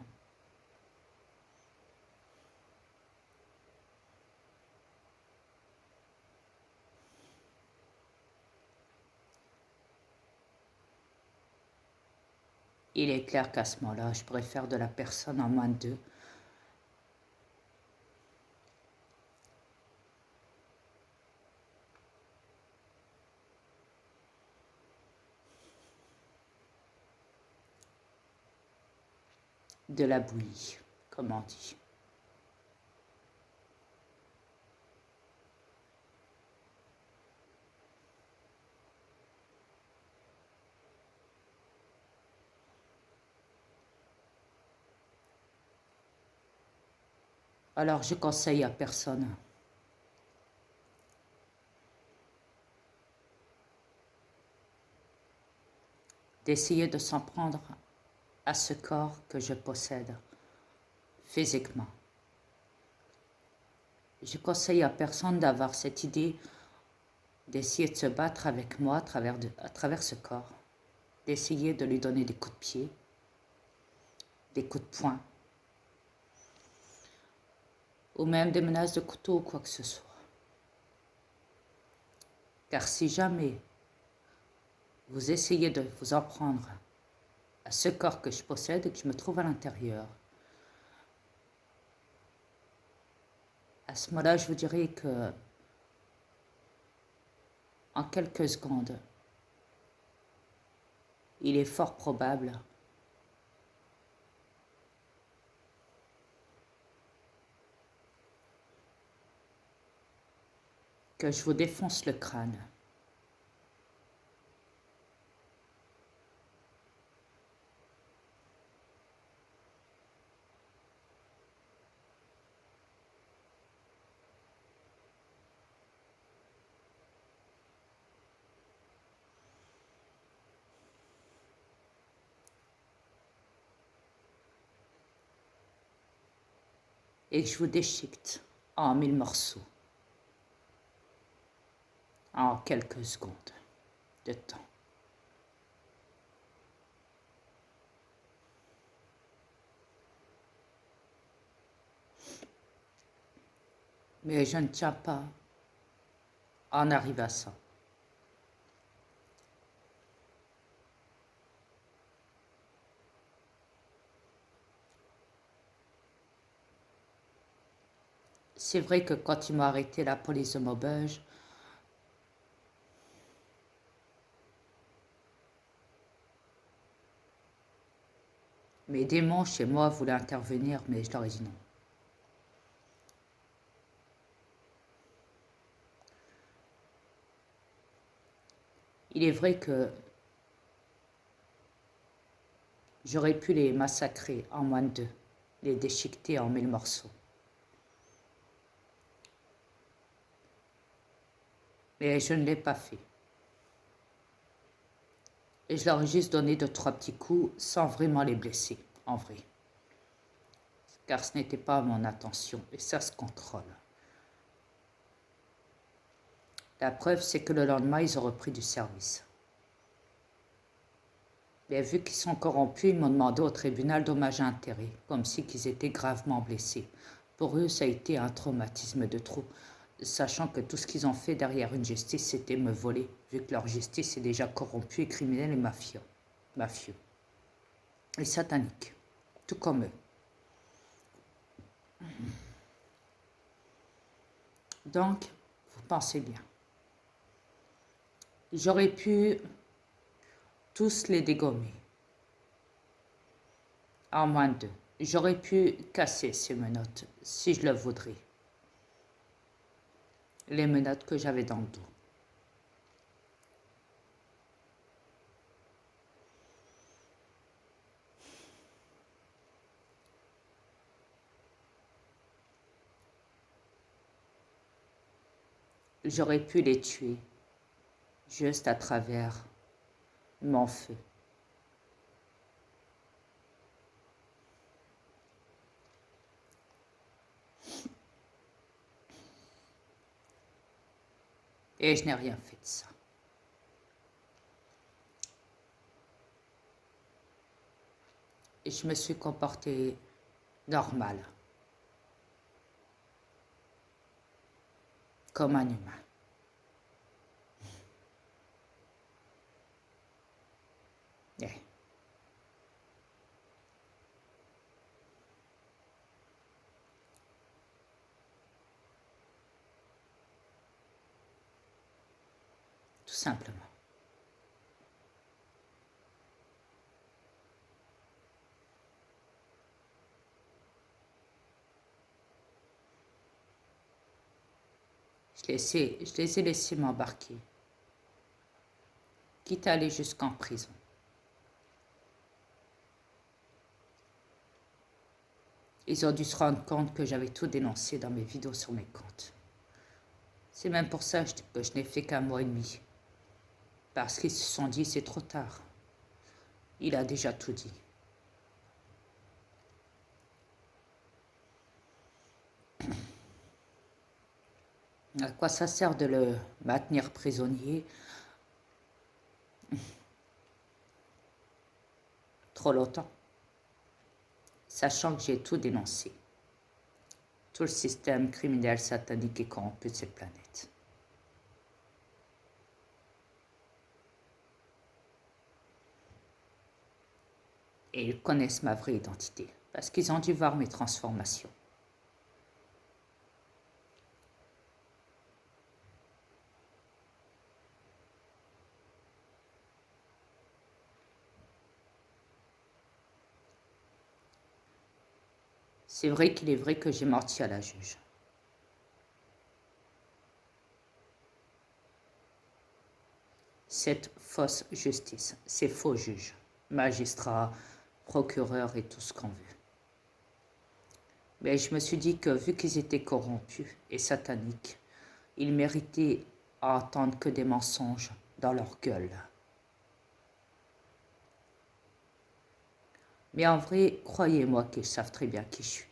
il est clair qu'à ce moment-là, je pourrais faire de la personne en moins de 2. De la bouillie, comme on dit. Alors je conseille à personne d'essayer de s'en prendre à ce corps que je possède physiquement. Je conseille à personne d'avoir cette idée d'essayer de se battre avec moi à travers ce corps, d'essayer de lui donner des coups de pied, des coups de poing, ou même des menaces de couteau ou quoi que ce soit. Car si jamais vous essayez de vous en prendre à ce corps que je possède et que je me trouve à l'intérieur, à ce moment-là, je vous dirais que en quelques secondes, il est fort probable que je vous défonce le crâne. Et que je vous déchiquette en 1000 morceaux, en quelques secondes de temps. Mais je ne tiens pas à en arriver à ça. C'est vrai que quand ils m'ont arrêté la police de Maubeuge, mes démons chez moi voulaient intervenir, mais je leur ai dit non. Il est vrai que j'aurais pu les massacrer en moins de 2, les déchiqueter en 1000 morceaux. Mais je ne l'ai pas fait. Et je leur ai juste donné 2-3 petits coups sans vraiment les blesser, en vrai. car ce n'était pas mon intention et ça se contrôle. La preuve, c'est que le lendemain, ils ont repris du service. Mais vu qu'ils sont corrompus, ils m'ont demandé au tribunal dommages et intérêts, comme si qu'ils étaient gravement blessés. Pour eux, ça a été un traumatisme de trop, sachant que tout ce qu'ils ont fait derrière une justice, c'était me voler, vu que leur justice est déjà corrompue et criminelle et mafieux. Et satanique, tout comme eux. Donc, vous pensez bien. J'aurais pu tous les dégommer. En moins de deux. J'aurais pu casser ces menottes si je le voudrais. Les menottes que j'avais dans le dos. J'aurais pu les tuer juste à travers mon feu. Et je n'ai rien fait de ça. Et je me suis comportée normal, comme un humain. Yeah. Tout simplement. Je les ai laissés m'embarquer, quitte à aller jusqu'en prison. Ils ont dû se rendre compte que j'avais tout dénoncé dans mes vidéos sur mes comptes. C'est même pour ça que je n'ai fait qu'un mois et demi. Parce qu'ils se sont dit, c'est trop tard. Il a déjà tout dit. À quoi ça sert de le maintenir prisonnier trop longtemps, sachant que j'ai tout dénoncé. Tout le système criminel satanique et corrompu de cette planète. Et ils connaissent ma vraie identité, parce qu'ils ont dû voir mes transformations. C'est vrai qu'il est vrai que j'ai menti à la juge. Cette fausse justice, ces faux juges, magistrats, procureurs et tout ce qu'on veut. Mais je me suis dit que vu qu'ils étaient corrompus et sataniques, ils méritaient à entendre que des mensonges dans leur gueule. Mais en vrai, croyez-moi qu'ils savent très bien qui je suis.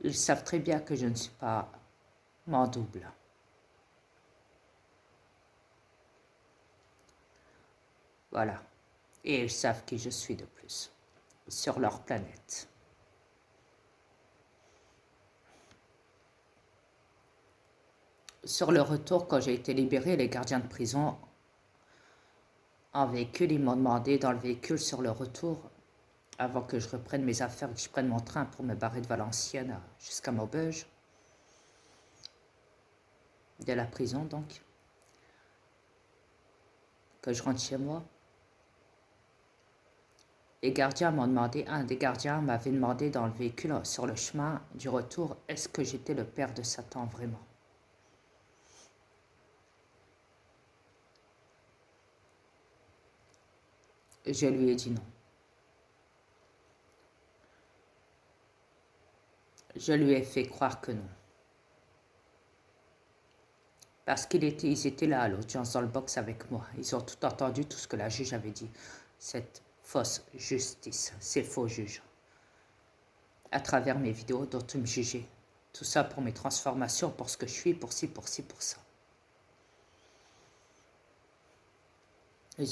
Ils savent très bien que je ne suis pas mon double. Voilà. Et ils savent qui je suis de plus, sur leur planète. Sur le retour, quand j'ai été libérée, les gardiens de prison en véhicule, ils m'ont demandé dans le véhicule sur le retour, avant que je reprenne mes affaires, que je prenne mon train pour me barrer de Valenciennes jusqu'à Maubeuge, de la prison donc, que je rentre chez moi. Les gardiens m'ont demandé, un des gardiens m'avait demandé dans le véhicule, sur le chemin du retour, est-ce que j'étais le père de Satan vraiment? Je lui ai dit non. Je lui ai fait croire que non. Parce ils étaient là à l'audience dans le box avec moi. Ils ont tout entendu, tout ce que la juge avait dit. Cette fausse justice, ces faux juges. à travers mes vidéos, d'autres me juger. Tout ça pour mes transformations, pour ce que je suis, pour ci, pour ci, pour ça. Ils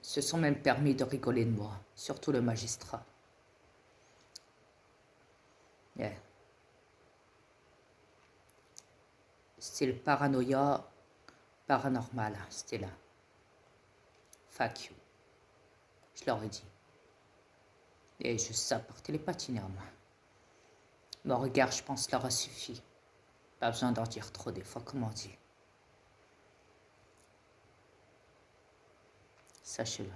se sont même permis de rigoler de moi, surtout le magistrat. Yeah. C'était le paranoïa paranormal, c'était là. Fuck you. Je leur ai dit. Et je sais par télépathie néanmoins. Mon regard, je pense, leur a suffi. Pas besoin d'en dire trop des fois, comme on dit. Sachez-le.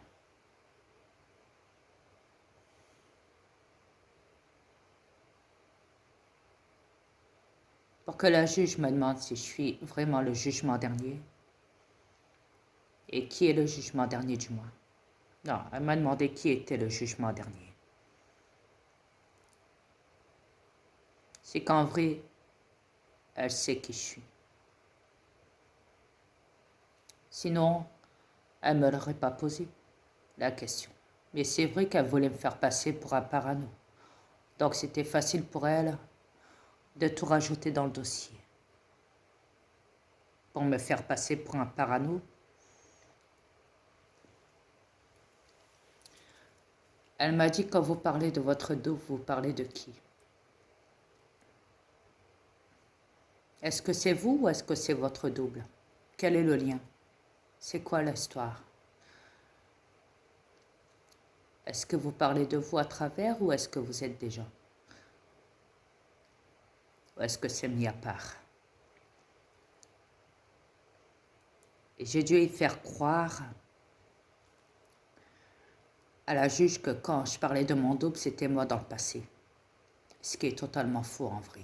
Pour que la juge me demande si je suis vraiment le jugement dernier. Et qui est le jugement dernier du moins. Non, elle m'a demandé qui était le jugement dernier. C'est qu'en vrai, elle sait qui je suis. Sinon, elle ne me l'aurait pas posé, la question. Mais c'est vrai qu'elle voulait me faire passer pour un parano. Donc c'était facile pour elle de tout rajouter dans le dossier. Pour me faire passer pour un parano. Elle m'a dit, quand vous parlez de votre double, vous parlez de qui? Est-ce que c'est vous ou est-ce que c'est votre double? Quel est le lien? C'est quoi l'histoire? Est-ce que vous parlez de vous à travers ou est-ce que vous êtes déjà? Ou est-ce que c'est mis à part? Et j'ai dû y faire croire à la juge que quand je parlais de mon double, c'était moi dans le passé. Ce qui est totalement faux en vrai.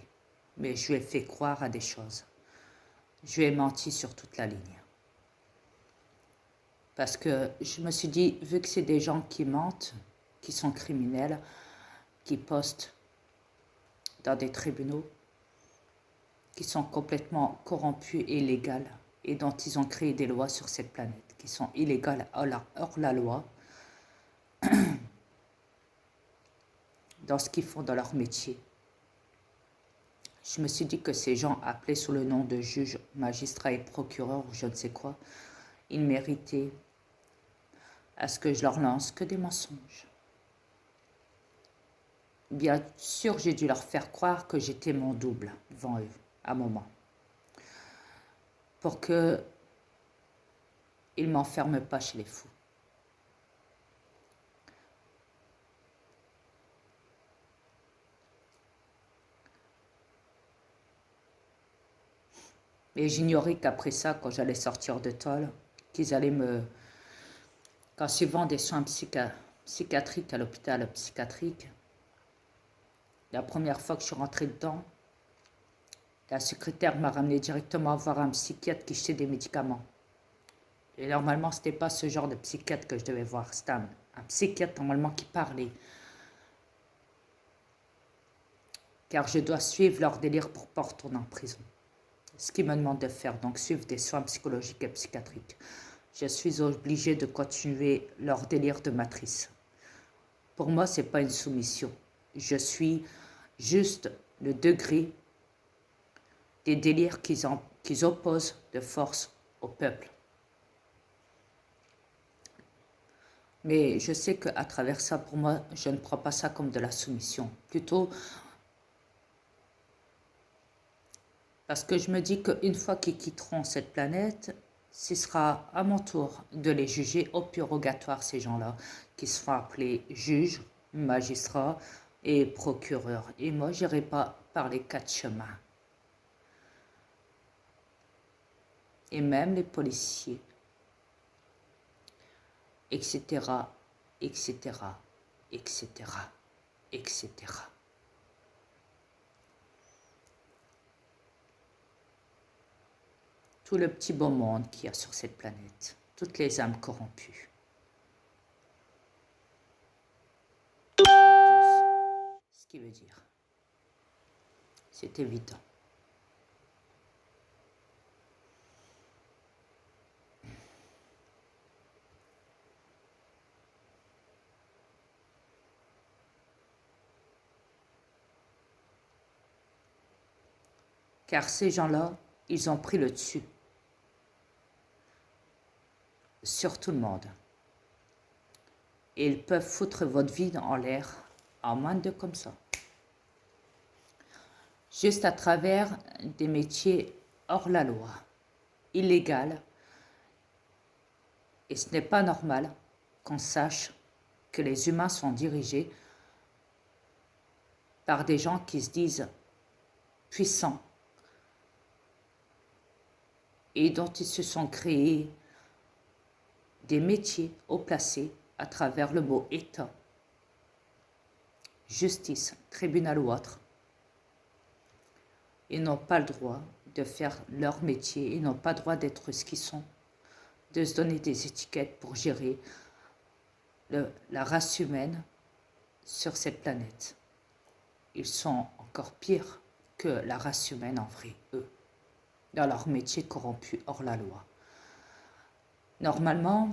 Mais je lui ai fait croire à des choses. Je lui ai menti sur toute la ligne. Parce que je me suis dit, vu que c'est des gens qui mentent, qui sont criminels, qui postent dans des tribunaux, qui sont complètement corrompus et illégaux, et dont ils ont créé des lois sur cette planète, qui sont illégales hors la loi, dans ce qu'ils font dans leur métier. Je me suis dit que ces gens appelés sous le nom de juges, magistrats et procureurs, ou je ne sais quoi, ils méritaient à ce que je leur lance que des mensonges. Bien sûr, j'ai dû leur faire croire que j'étais mon double devant eux, à un moment, pour qu'ils ne m'enferment pas chez les fous. Mais j'ignorais qu'après ça, quand j'allais sortir de tôle, qu'ils allaient qu'en suivant des soins psychiatriques à l'hôpital psychiatrique, la première fois que je suis rentrée dedans, la secrétaire m'a ramené directement voir un psychiatre qui jetait des médicaments. Et normalement, ce n'était pas ce genre de psychiatre que je devais voir. C'était un psychiatre normalement qui parlait. Car je dois suivre leur délire pour pas retourner en prison. Ce qu'ils me demandent de faire, donc suivre des soins psychologiques et psychiatriques. Je suis obligée de continuer leur délire de matrice. Pour moi, ce n'est pas une soumission. Je suis juste le degré des délires qu'ils opposent de force au peuple. Mais je sais qu'à travers ça, pour moi, je ne prends pas ça comme de la soumission. Plutôt parce que je me dis qu'une fois qu'ils quitteront cette planète, ce sera à mon tour de les juger au purgatoire, ces gens-là, qui seront appelés juges, magistrats et procureurs. Et moi, je n'irai pas par les quatre chemins. Et même les policiers, etc., etc., etc., etc. Tout le petit beau monde qu'il y a sur cette planète, toutes les âmes corrompues. Tous. Ce qui veut dire, c'est évident. Car ces gens-là, ils ont pris le dessus sur tout le monde. Et ils peuvent foutre votre vie en l'air en moins de comme ça. Juste à travers des métiers hors la loi, illégaux. Et ce n'est pas normal qu'on sache que les humains sont dirigés par des gens qui se disent puissants et dont ils se sont créés des métiers haut placés à travers le mot État, justice, tribunal ou autre. Ils n'ont pas le droit de faire leur métier, ils n'ont pas le droit d'être ce qu'ils sont, de se donner des étiquettes pour gérer la race humaine sur cette planète. Ils sont encore pires que la race humaine en vrai, eux, dans leur métier corrompu hors la loi. Normalement,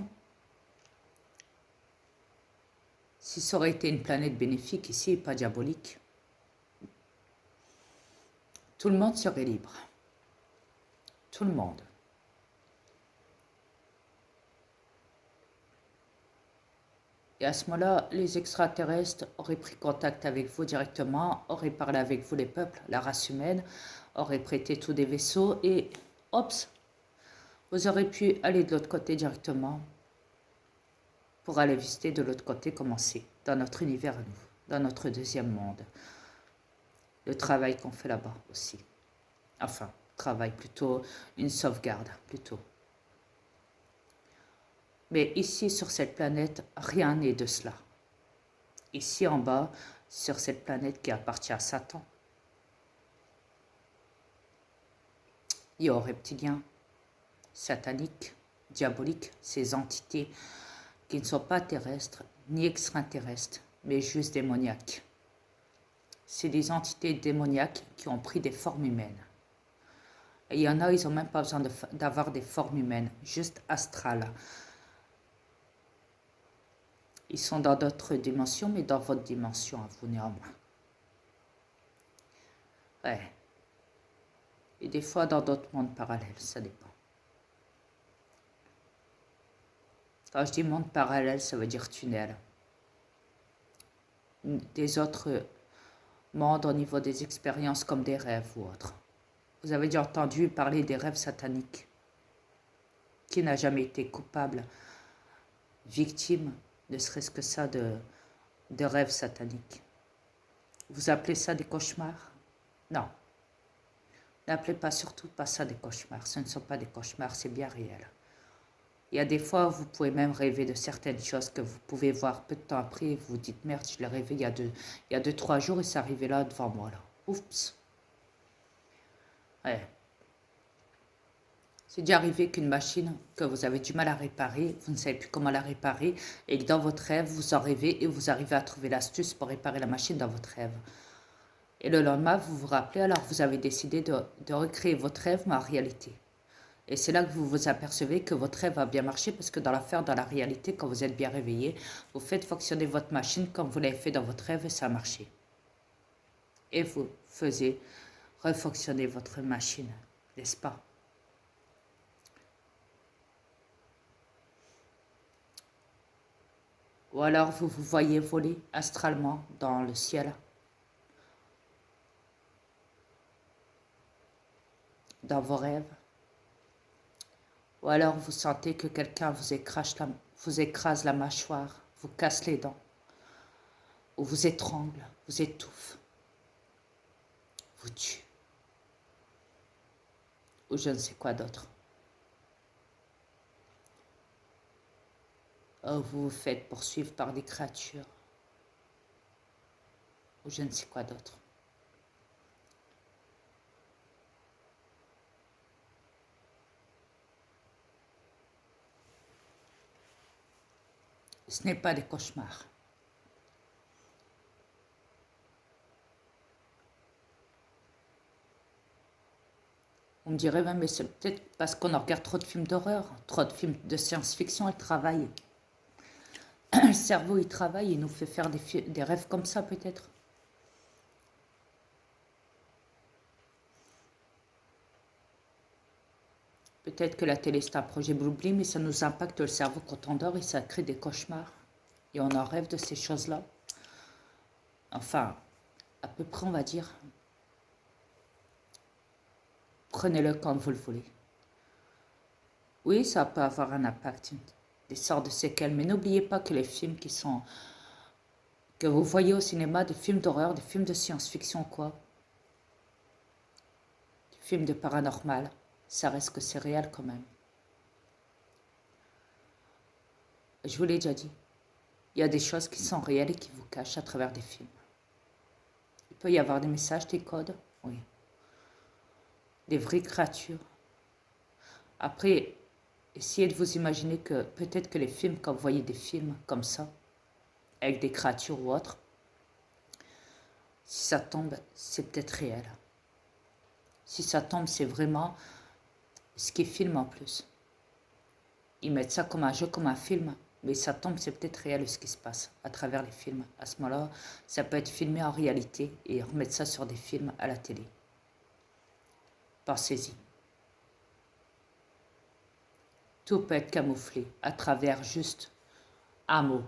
si ça aurait été une planète bénéfique ici et pas diabolique, tout le monde serait libre. Tout le monde. Et à ce moment-là, les extraterrestres auraient pris contact avec vous directement, auraient parlé avec vous les peuples, la race humaine, auraient prêté tous des vaisseaux et, hop, vous aurez pu aller de l'autre côté directement pour aller visiter de l'autre côté comment c'est, dans notre univers à nous, dans notre deuxième monde. Le travail qu'on fait là-bas aussi. Enfin, travail plutôt, une sauvegarde plutôt. Mais ici, sur cette planète, rien n'est de cela. Ici en bas, sur cette planète qui appartient à Satan, il y a aux reptiliens, sataniques, diaboliques, ces entités qui ne sont pas terrestres ni extraterrestres, mais juste démoniaques. C'est des entités démoniaques qui ont pris des formes humaines. Et il y en a, ils n'ont même pas besoin d'avoir des formes humaines, juste astrales. Ils sont dans d'autres dimensions, mais dans votre dimension à vous néanmoins. Ouais. Et des fois dans d'autres mondes parallèles, ça dépend. Quand je dis monde parallèle, ça veut dire tunnel. Des autres mondes au niveau des expériences comme des rêves ou autres. Vous avez déjà entendu parler des rêves sataniques. Qui n'a jamais été coupable, victime, ne serait-ce que ça, de rêves sataniques. Vous appelez ça des cauchemars? Non. N'appelez pas surtout pas ça des cauchemars. Ce ne sont pas des cauchemars, c'est bien réel. Il y a des fois, vous pouvez même rêver de certaines choses que vous pouvez voir peu de temps après et vous vous dites, merde, je l'ai rêvé il y a 2-3 jours et c'est arrivé là devant moi. Là. Oups. Ouais. C'est déjà arrivé qu'une machine que vous avez du mal à réparer, vous ne savez plus comment la réparer et que dans votre rêve, vous en rêvez et vous arrivez à trouver l'astuce pour réparer la machine dans votre rêve. Et le lendemain, vous vous rappelez, alors vous avez décidé de recréer votre rêve, mais en réalité. Et c'est là que vous vous apercevez que votre rêve a bien marché parce que dans la réalité, quand vous êtes bien réveillé, vous faites fonctionner votre machine comme vous l'avez fait dans votre rêve et ça a marché. Et vous faisiez refonctionner votre machine, n'est-ce pas? Ou alors vous vous voyez voler astralement dans le ciel, dans vos rêves. Ou alors vous sentez que quelqu'un vous écrase la mâchoire, vous casse les dents, ou vous étrangle, vous étouffe, vous tue, ou je ne sais quoi d'autre. Ou vous vous faites poursuivre par des créatures, ou je ne sais quoi d'autre. Ce n'est pas des cauchemars. On me dirait, mais c'est peut-être parce qu'on regarde trop de films d'horreur, trop de films de science-fiction, elle travaille. Le cerveau, il travaille, il nous fait faire des rêves comme ça, peut-être. Peut-être que la télé, c'est un projet Bluebeam, mais ça nous impacte le cerveau quand on dort et ça crée des cauchemars. Et on en rêve de ces choses-là. Enfin, à peu près, on va dire. Prenez-le quand vous le voulez. Oui, ça peut avoir un impact, des sortes de séquelles, mais n'oubliez pas que les films que vous voyez au cinéma, des films d'horreur, des films de science-fiction, quoi, des films de paranormal, ça reste que c'est réel quand même. Je vous l'ai déjà dit, il y a des choses qui sont réelles et qui vous cachent à travers des films. Il peut y avoir des messages, des codes, oui, des vraies créatures. Après, essayez de vous imaginer que peut-être que les films, quand vous voyez des films comme ça, avec des créatures ou autres, si ça tombe, c'est peut-être réel. Si ça tombe, c'est vraiment ce qui est film en plus. Ils mettent ça comme un jeu, comme un film, mais ça tombe, c'est peut-être réel ce qui se passe à travers les films. À ce moment-là, ça peut être filmé en réalité et remettre ça sur des films à la télé. Pensez-y. Tout peut être camouflé à travers juste un mot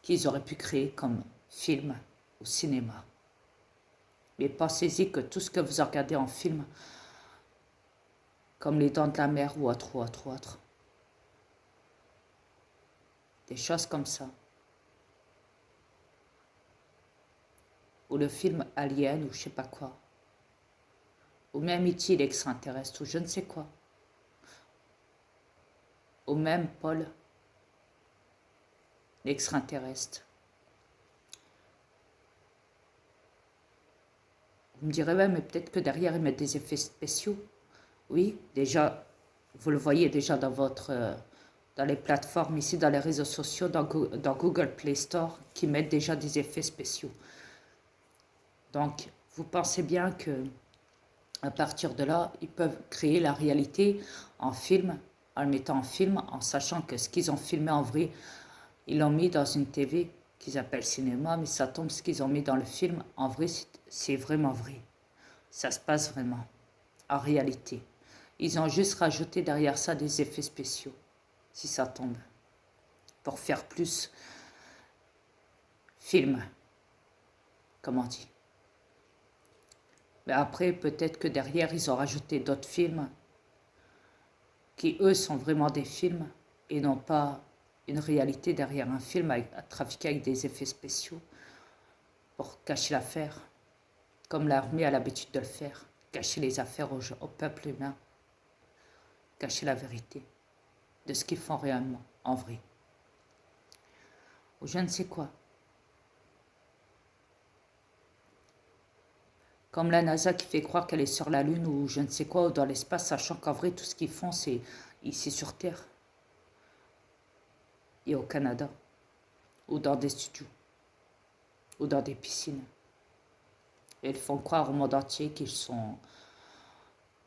qu'ils auraient pu créer comme film ou cinéma. Mais pensez-y que tout ce que vous regardez en film, comme Les Dents de la Mer ou autre, des choses comme ça, ou le film Alien ou je sais pas quoi, ou même E.T. l'extraterrestre ou je ne sais quoi, ou même Paul l'extraterrestre. Vous me direz, ouais, mais peut-être que derrière ils mettent des effets spéciaux. Oui, déjà, vous le voyez déjà dans les plateformes ici, dans les réseaux sociaux, dans Google Play Store, qui mettent déjà des effets spéciaux. Donc, vous pensez bien que à partir de là, ils peuvent créer la réalité en film, en le mettant en film, en sachant que ce qu'ils ont filmé en vrai, ils l'ont mis dans une TV qu'ils appellent cinéma, mais ça tombe, ce qu'ils ont mis dans le film, en vrai, c'est vraiment vrai. Ça se passe vraiment, en réalité. Ils ont juste rajouté derrière ça des effets spéciaux, si ça tombe, pour faire plus film, comme on dit. Mais après, peut-être que derrière, ils ont rajouté d'autres films qui, eux, sont vraiment des films et non pas une réalité derrière un film à trafiquer avec des effets spéciaux pour cacher l'affaire, comme l'armée a l'habitude de le faire, cacher les affaires au peuple humain, cacher la vérité de ce qu'ils font réellement, en vrai. Ou je ne sais quoi. Comme la NASA qui fait croire qu'elle est sur la Lune ou je ne sais quoi, ou dans l'espace, sachant qu'en vrai, tout ce qu'ils font, c'est ici sur Terre et au Canada, ou dans des studios, ou dans des piscines. Et ils font croire au monde entier qu'ils sont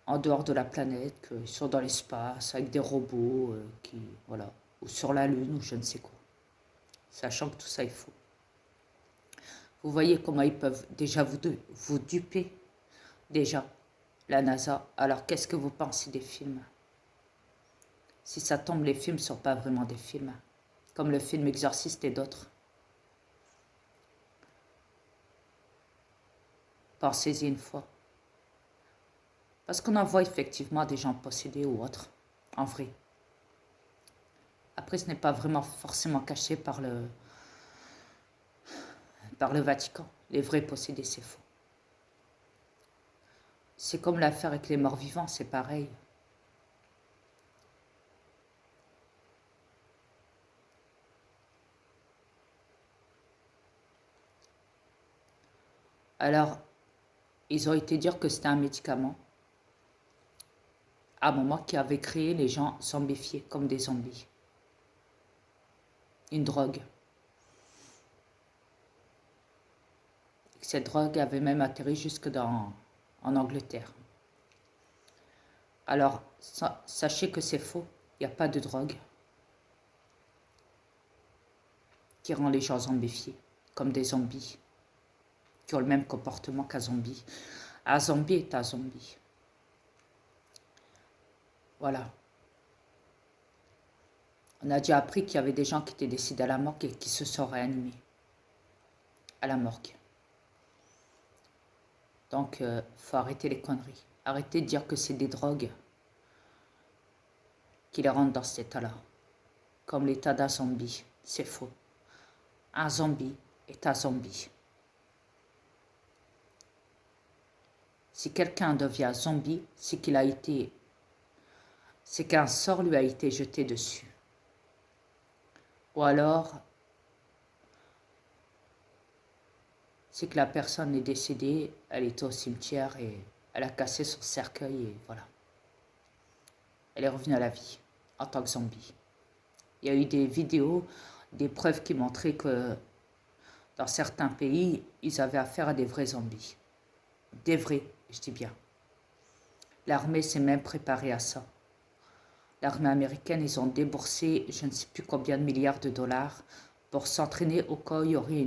en dehors de la planète, qu'ils sont dans l'espace avec des robots, voilà, ou sur la Lune ou je ne sais quoi. Sachant que tout ça est faux. Vous voyez comment ils peuvent déjà vous duper, déjà, la NASA. Alors qu'est-ce que vous pensez des films? Si ça tombe, les films ne sont pas vraiment des films, comme le film Exorciste et d'autres. Pensez-y une fois. Parce qu'on en voit effectivement des gens possédés ou autres, en vrai. Après, ce n'est pas vraiment forcément caché par le Vatican. Les vrais possédés, c'est faux. C'est comme l'affaire avec les morts vivants, c'est pareil. Alors, ils ont été dire que c'était un médicament, à un moment qui avait créé les gens zombifiés, comme des zombies. Une drogue. Cette drogue avait même atterri jusque en Angleterre. Alors, sachez que c'est faux. Il n'y a pas de drogue qui rend les gens zombifiés, comme des zombies, qui ont le même comportement qu'un zombie. Un zombie est un zombie. Voilà. On a déjà appris qu'il y avait des gens qui étaient décédés à la morgue et qui se sont réanimés à la morgue. Donc, faut arrêter les conneries. Arrêtez de dire que c'est des drogues qui les rendent dans cet état-là. Comme l'état d'un zombie. C'est faux. Un zombie est un zombie. Si quelqu'un devient zombie, c'est qu'un sort lui a été jeté dessus. Ou alors, c'est que la personne est décédée, elle était au cimetière et elle a cassé son cercueil et voilà. Elle est revenue à la vie en tant que zombie. Il y a eu des vidéos, des preuves qui montraient que dans certains pays, ils avaient affaire à des vrais zombies. Des vrais, je dis bien. L'armée s'est même préparée à ça. L'armée américaine, ils ont déboursé je ne sais plus combien de milliards de dollars pour s'entraîner au cas où il y aurait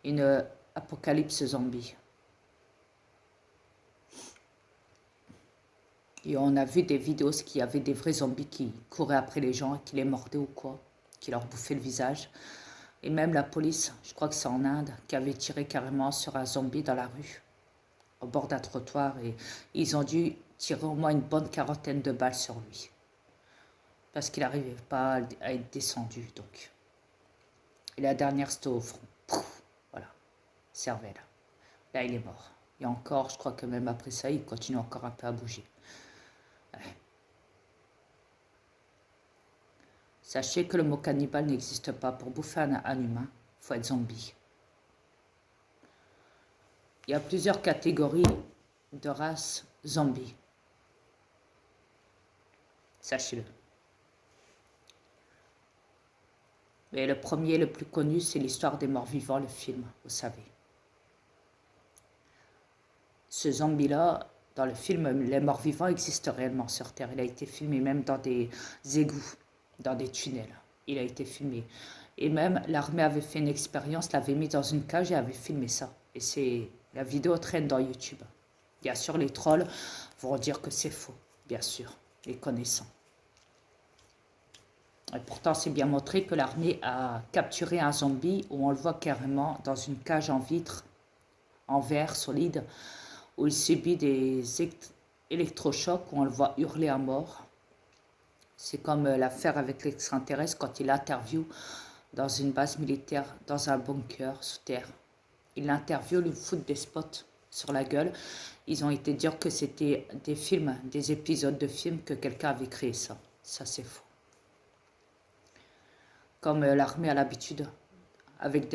une apocalypse zombie. Et on a vu des vidéos qu'il y avait des vrais zombies qui couraient après les gens, qui les mordaient ou quoi, qui leur bouffaient le visage. Et même la police, je crois que c'est en Inde, qui avait tiré carrément sur un zombie dans la rue, au bord d'un trottoir. Et ils ont dû tirer au moins une bonne quarantaine de balles sur lui. Parce qu'il n'arrivait pas à être descendu. Donc. Et la dernière, c'était au front. Pouf, voilà, cervelle. Là, il est mort. Et encore, je crois que même après ça, il continue encore un peu à bouger. Ouais. Sachez que le mot cannibale n'existe pas. Pour bouffer un humain, il faut être zombie. Il y a plusieurs catégories de races zombies. Sachez-le. Mais le premier, le plus connu, c'est l'histoire des morts vivants, le film, vous savez. Ce zombie-là, dans le film, les morts vivants existent réellement sur Terre. Il a été filmé même dans des égouts, dans des tunnels. Il a été filmé. Et même, l'armée avait fait une expérience, l'avait mis dans une cage et avait filmé ça. Et la vidéo traîne dans YouTube. Bien sûr, les trolls vont dire que c'est faux, bien sûr, les connaissants. Et pourtant, c'est bien montré que l'armée a capturé un zombie où on le voit carrément dans une cage en vitre, en verre solide, où il subit des électrochocs, où on le voit hurler à mort. C'est comme l'affaire avec l'extraterrestre quand il interviewe dans une base militaire, dans un bunker sous terre. Il l'interviewe, lui fout des spots sur la gueule. Ils ont été dire que c'était des films, des épisodes de films, que quelqu'un avait créé ça. Ça, c'est faux. Comme l'armée a l'habitude, avec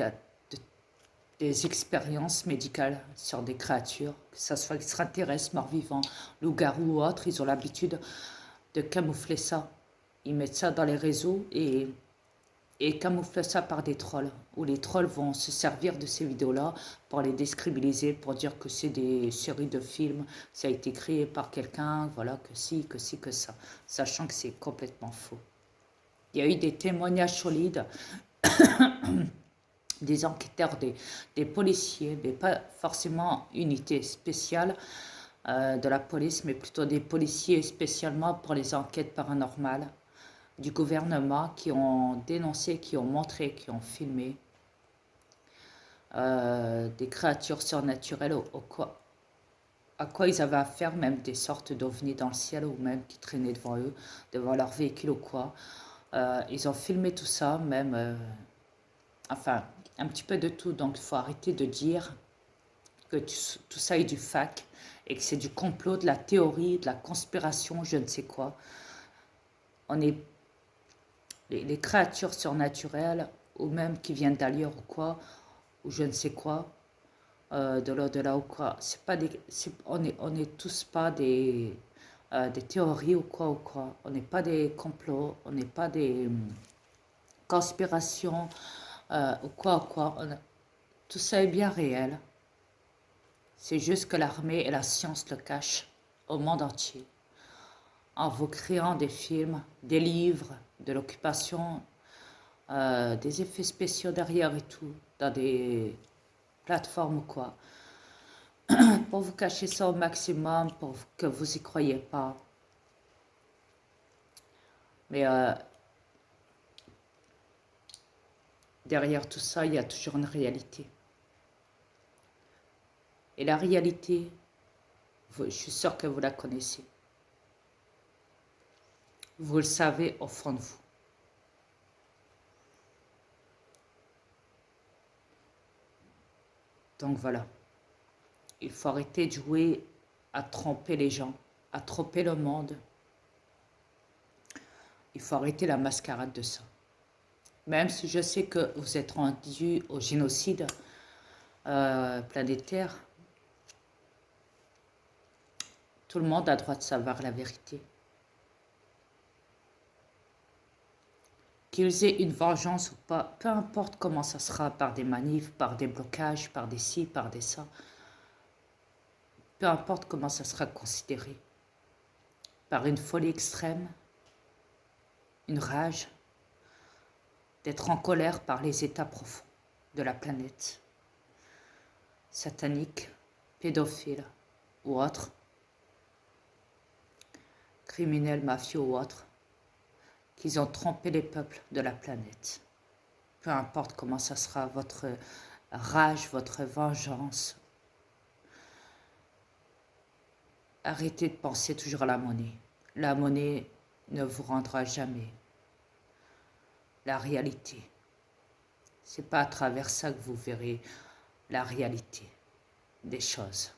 des expériences médicales sur des créatures, que ce soit extraterrestres, morts-vivants, loups-garous ou autres, ils ont l'habitude de camoufler ça. Ils mettent ça dans les réseaux et camouflent ça par des trolls, où les trolls vont se servir de ces vidéos-là pour les décrédibiliser, pour dire que c'est des séries de films, ça a été créé par quelqu'un, voilà, que si, que ça, sachant que c'est complètement faux. Il y a eu des témoignages solides, des enquêteurs, des policiers, mais pas forcément unités spéciales de la police, mais plutôt des policiers spécialement pour les enquêtes paranormales du gouvernement qui ont dénoncé, qui ont montré, qui ont filmé des créatures surnaturelles à quoi ils avaient affaire, même des sortes d'ovnis dans le ciel ou même qui traînaient devant eux, devant leur véhicule ou quoi. Ils ont filmé tout ça, même, enfin, un petit peu de tout. Donc, il faut arrêter de dire que tout ça est du fac et que c'est du complot, de la théorie, de la conspiration, je ne sais quoi. On est les créatures surnaturelles ou même qui viennent d'ailleurs ou quoi, ou je ne sais quoi, de l'au-delà ou quoi. C'est pas on est tous pas des théories ou quoi. On n'est pas des complots, on n'est pas des conspirations ou quoi. Tout ça est bien réel. C'est juste que l'armée et la science le cachent au monde entier. En vous créant des films, des livres, de l'occupation, des effets spéciaux derrière et tout, dans des plateformes ou quoi. Pour vous cacher ça au maximum, pour que vous y croyez pas. Mais derrière tout ça, il y a toujours une réalité. Et la réalité, je suis sûre que vous la connaissez. Vous le savez au fond de vous. Donc voilà. Il faut arrêter de jouer à tromper les gens, à tromper le monde. Il faut arrêter la mascarade de ça. Même si je sais que vous êtes rendu au génocide planétaire, tout le monde a le droit de savoir la vérité. Qu'ils aient une vengeance ou pas, peu importe comment ça sera, par des manifs, par des blocages, par des ci, par des ça, peu importe comment ça sera considéré, par une folie extrême, une rage, d'être en colère par les états profonds de la planète, satanique, pédophile ou autre, criminels, mafieux ou autres, qu'ils ont trompé les peuples de la planète. Peu importe comment ça sera, votre rage, votre vengeance. Arrêtez de penser toujours à la monnaie. La monnaie ne vous rendra jamais la réalité. C'est pas à travers ça que vous verrez la réalité des choses.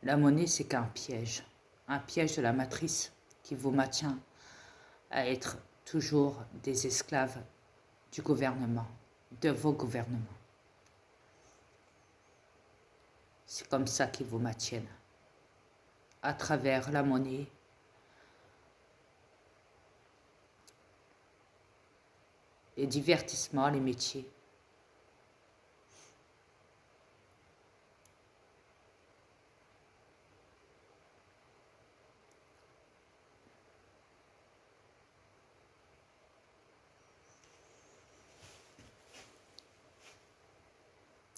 La monnaie, c'est qu'un piège de la matrice qui vous maintient à être toujours des esclaves du gouvernement, de vos gouvernements. C'est comme ça qu'ils vous maintiennent, à travers la monnaie, les divertissements, les métiers.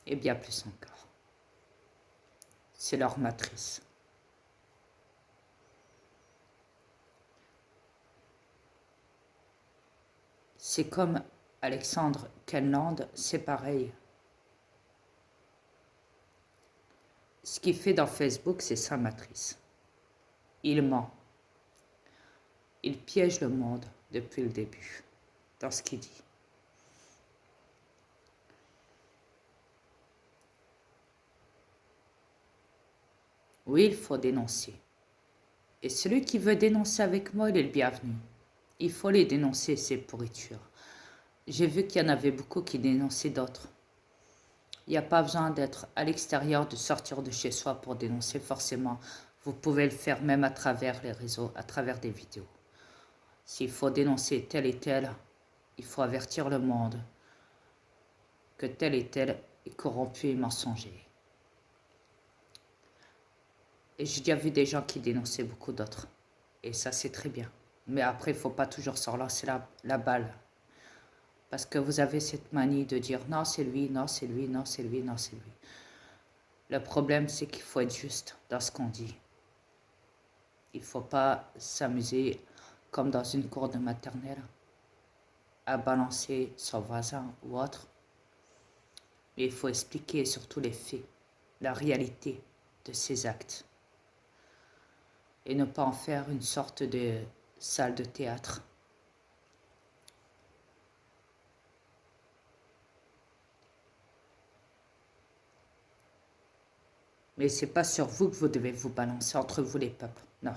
Et bien plus encore. C'est leur matrice. C'est comme Alexandre Kenland, c'est pareil. Ce qu'il fait dans Facebook, c'est sa matrice. Il ment. Il piège le monde depuis le début, dans ce qu'il dit. Oui, il faut dénoncer. Et celui qui veut dénoncer avec moi, il est le bienvenu. Il faut les dénoncer, ces pourritures. J'ai vu qu'il y en avait beaucoup qui dénonçaient d'autres. Il n'y a pas besoin d'être à l'extérieur, de sortir de chez soi pour dénoncer forcément. Vous pouvez le faire même à travers les réseaux, à travers des vidéos. S'il faut dénoncer tel et tel, il faut avertir le monde que tel et tel est corrompu et mensonger. Et j'ai déjà vu des gens qui dénonçaient beaucoup d'autres. Et ça, c'est très bien. Mais après, il ne faut pas toujours se relancer la balle. Parce que vous avez cette manie de dire non, c'est lui, non, c'est lui, non, c'est lui, non, c'est lui. Le problème, c'est qu'il faut être juste dans ce qu'on dit. Il ne faut pas s'amuser comme dans une cour de maternelle à balancer son voisin ou autre. Mais il faut expliquer surtout les faits, la réalité de ses actes. Et ne pas en faire une sorte de salle de théâtre. Mais ce n'est pas sur vous que vous devez vous balancer, entre vous les peuples. Non.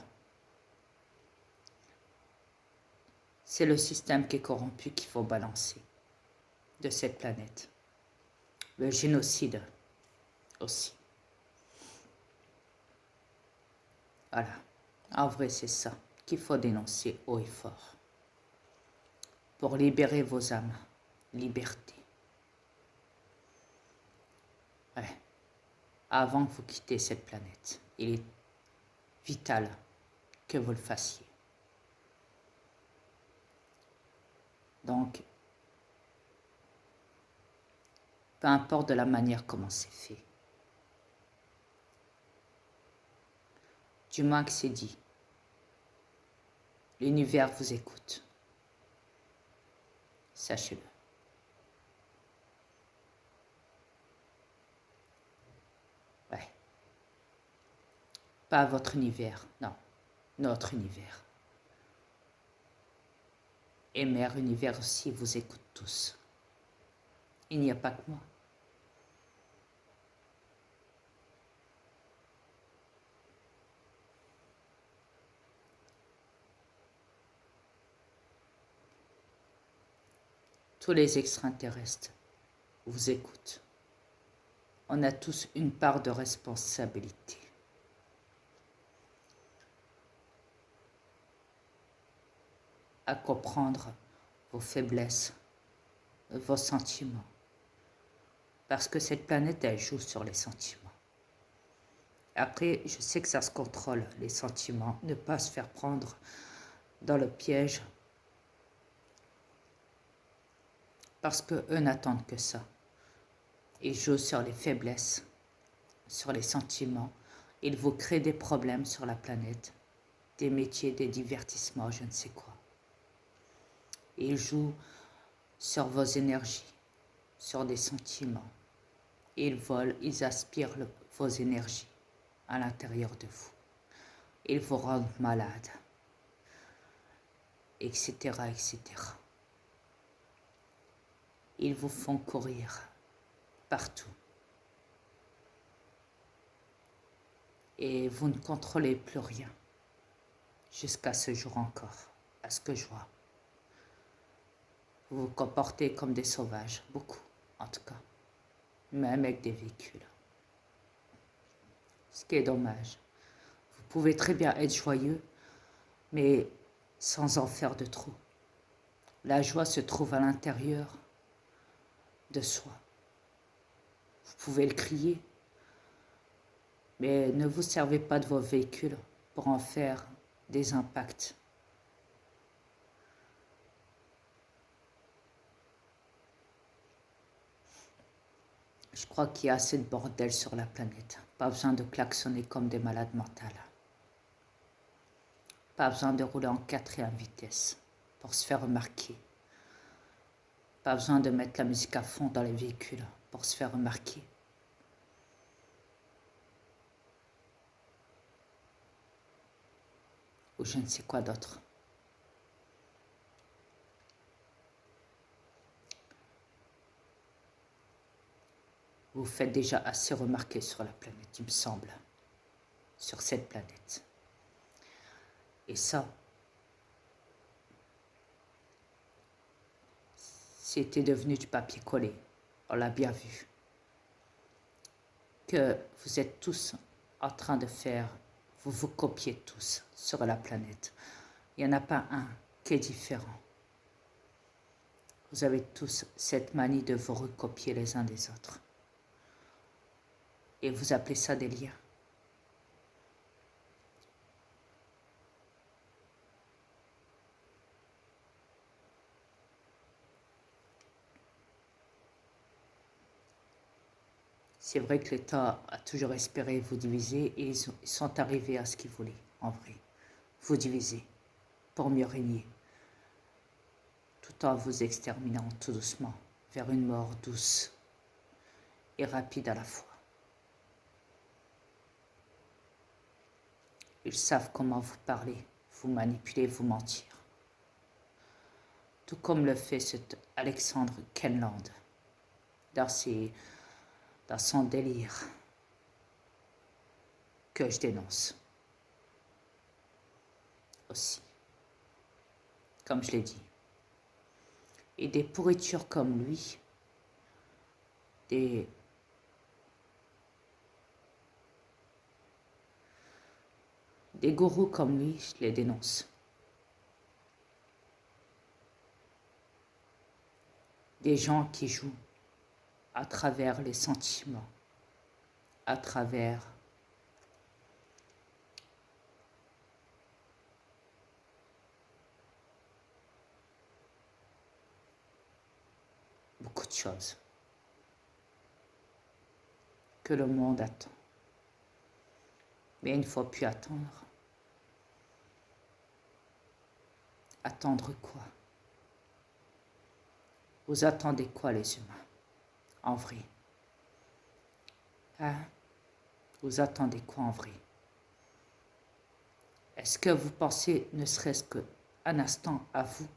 C'est le système qui est corrompu qu'il faut balancer de cette planète. Le génocide aussi. Voilà. En vrai, c'est ça qu'il faut dénoncer haut et fort. Pour libérer vos âmes. Liberté. Ouais. Avant que vous quittez cette planète, il est vital que vous le fassiez. Donc, peu importe de la manière comment c'est fait. Du moins que c'est dit. L'univers vous écoute. Sachez-le. Ouais. Pas votre univers, non. Notre univers. Et Mère Univers aussi vous écoute tous. Il n'y a pas que moi. Tous les extraterrestres vous écoutent. On a tous une part de responsabilité. À comprendre vos faiblesses, vos sentiments. Parce que cette planète, elle joue sur les sentiments. Après, je sais que ça se contrôle, les sentiments. Ne pas se faire prendre dans le piège. Parce qu'eux n'attendent que ça. Ils jouent sur les faiblesses, sur les sentiments. Ils vous créent des problèmes sur la planète. Des métiers, des divertissements, je ne sais quoi. Ils jouent sur vos énergies, sur des sentiments. Ils volent, ils aspirent vos énergies à l'intérieur de vous. Ils vous rendent malade, etc., etc. Ils vous font courir partout. Et vous ne contrôlez plus rien, jusqu'à ce jour encore, à ce que je vois. Vous vous comportez comme des sauvages, beaucoup, en tout cas, même avec des véhicules. Ce qui est dommage. Vous pouvez très bien être joyeux, mais sans en faire de trop. La joie se trouve à l'intérieur de soi. Vous pouvez le crier, mais ne vous servez pas de vos véhicules pour en faire des impacts. Je crois qu'il y a assez de bordel sur la planète. Pas besoin de klaxonner comme des malades mentales. Pas besoin de rouler en 4e vitesse pour se faire remarquer. Pas besoin de mettre la musique à fond dans les véhicules pour se faire remarquer. Ou je ne sais quoi d'autre. Vous faites déjà assez remarquer sur la planète, il me semble. Sur cette planète. Et ça, c'était devenu du papier collé. On l'a bien vu. Que vous êtes tous en train de faire, vous vous copiez tous sur la planète. Il n'y en a pas un qui est différent. Vous avez tous cette manie de vous recopier les uns des autres. Et vous appelez ça des liens. C'est vrai que l'État a toujours espéré vous diviser et ils sont arrivés à ce qu'ils voulaient, en vrai. Vous diviser pour mieux régner, tout en vous exterminant tout doucement vers une mort douce et rapide à la fois. Ils savent comment vous parler, vous manipuler, vous mentir. Tout comme le fait cet Alexandre Kenland dans son délire que je dénonce aussi, comme je l'ai dit. Et des pourritures comme lui, des gourous comme lui, je les dénonce. Des gens qui jouent à travers les sentiments, à travers beaucoup de choses que le monde attend. Mais il ne faut plus attendre. Attendre quoi? Vous attendez quoi, les humains, en vrai? Hein? Vous attendez quoi en vrai? Est-ce que vous pensez ne serait-ce qu'un instant à vous?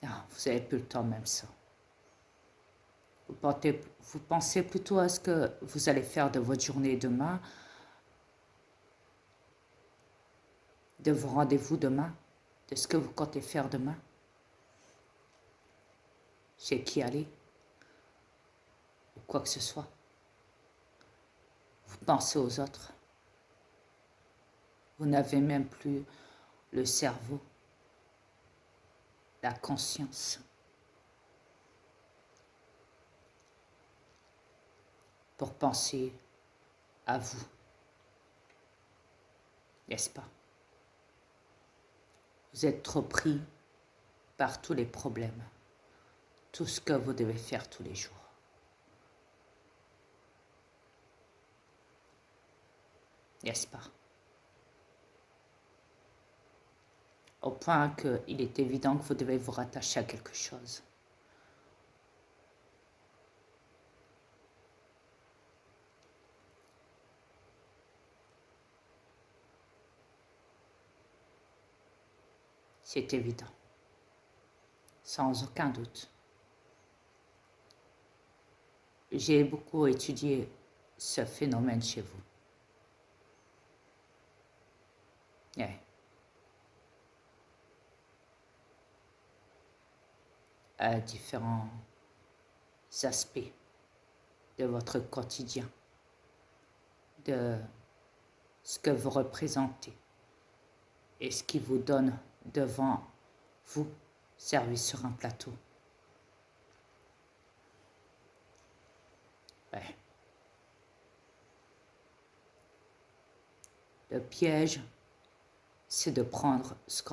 Non, vous n'avez plus le temps même ça. Vous pensez plutôt à ce que vous allez faire de votre journée demain, de vos rendez-vous demain, de ce que vous comptez faire demain, chez qui aller, ou quoi que ce soit. Vous pensez aux autres. Vous n'avez même plus le cerveau, la conscience pour penser à vous, n'est-ce pas? Vous êtes trop pris par tous les problèmes, tout ce que vous devez faire tous les jours. N'est-ce pas? Au point qu'il est évident que vous devez vous rattacher à quelque chose. C'est évident, sans aucun doute. J'ai beaucoup étudié ce phénomène chez vous. Ouais. À différents aspects de votre quotidien, de ce que vous représentez et ce qui vous donne devant vous, servi sur un plateau. Ouais. Le piège, c'est de prendre ce qu'on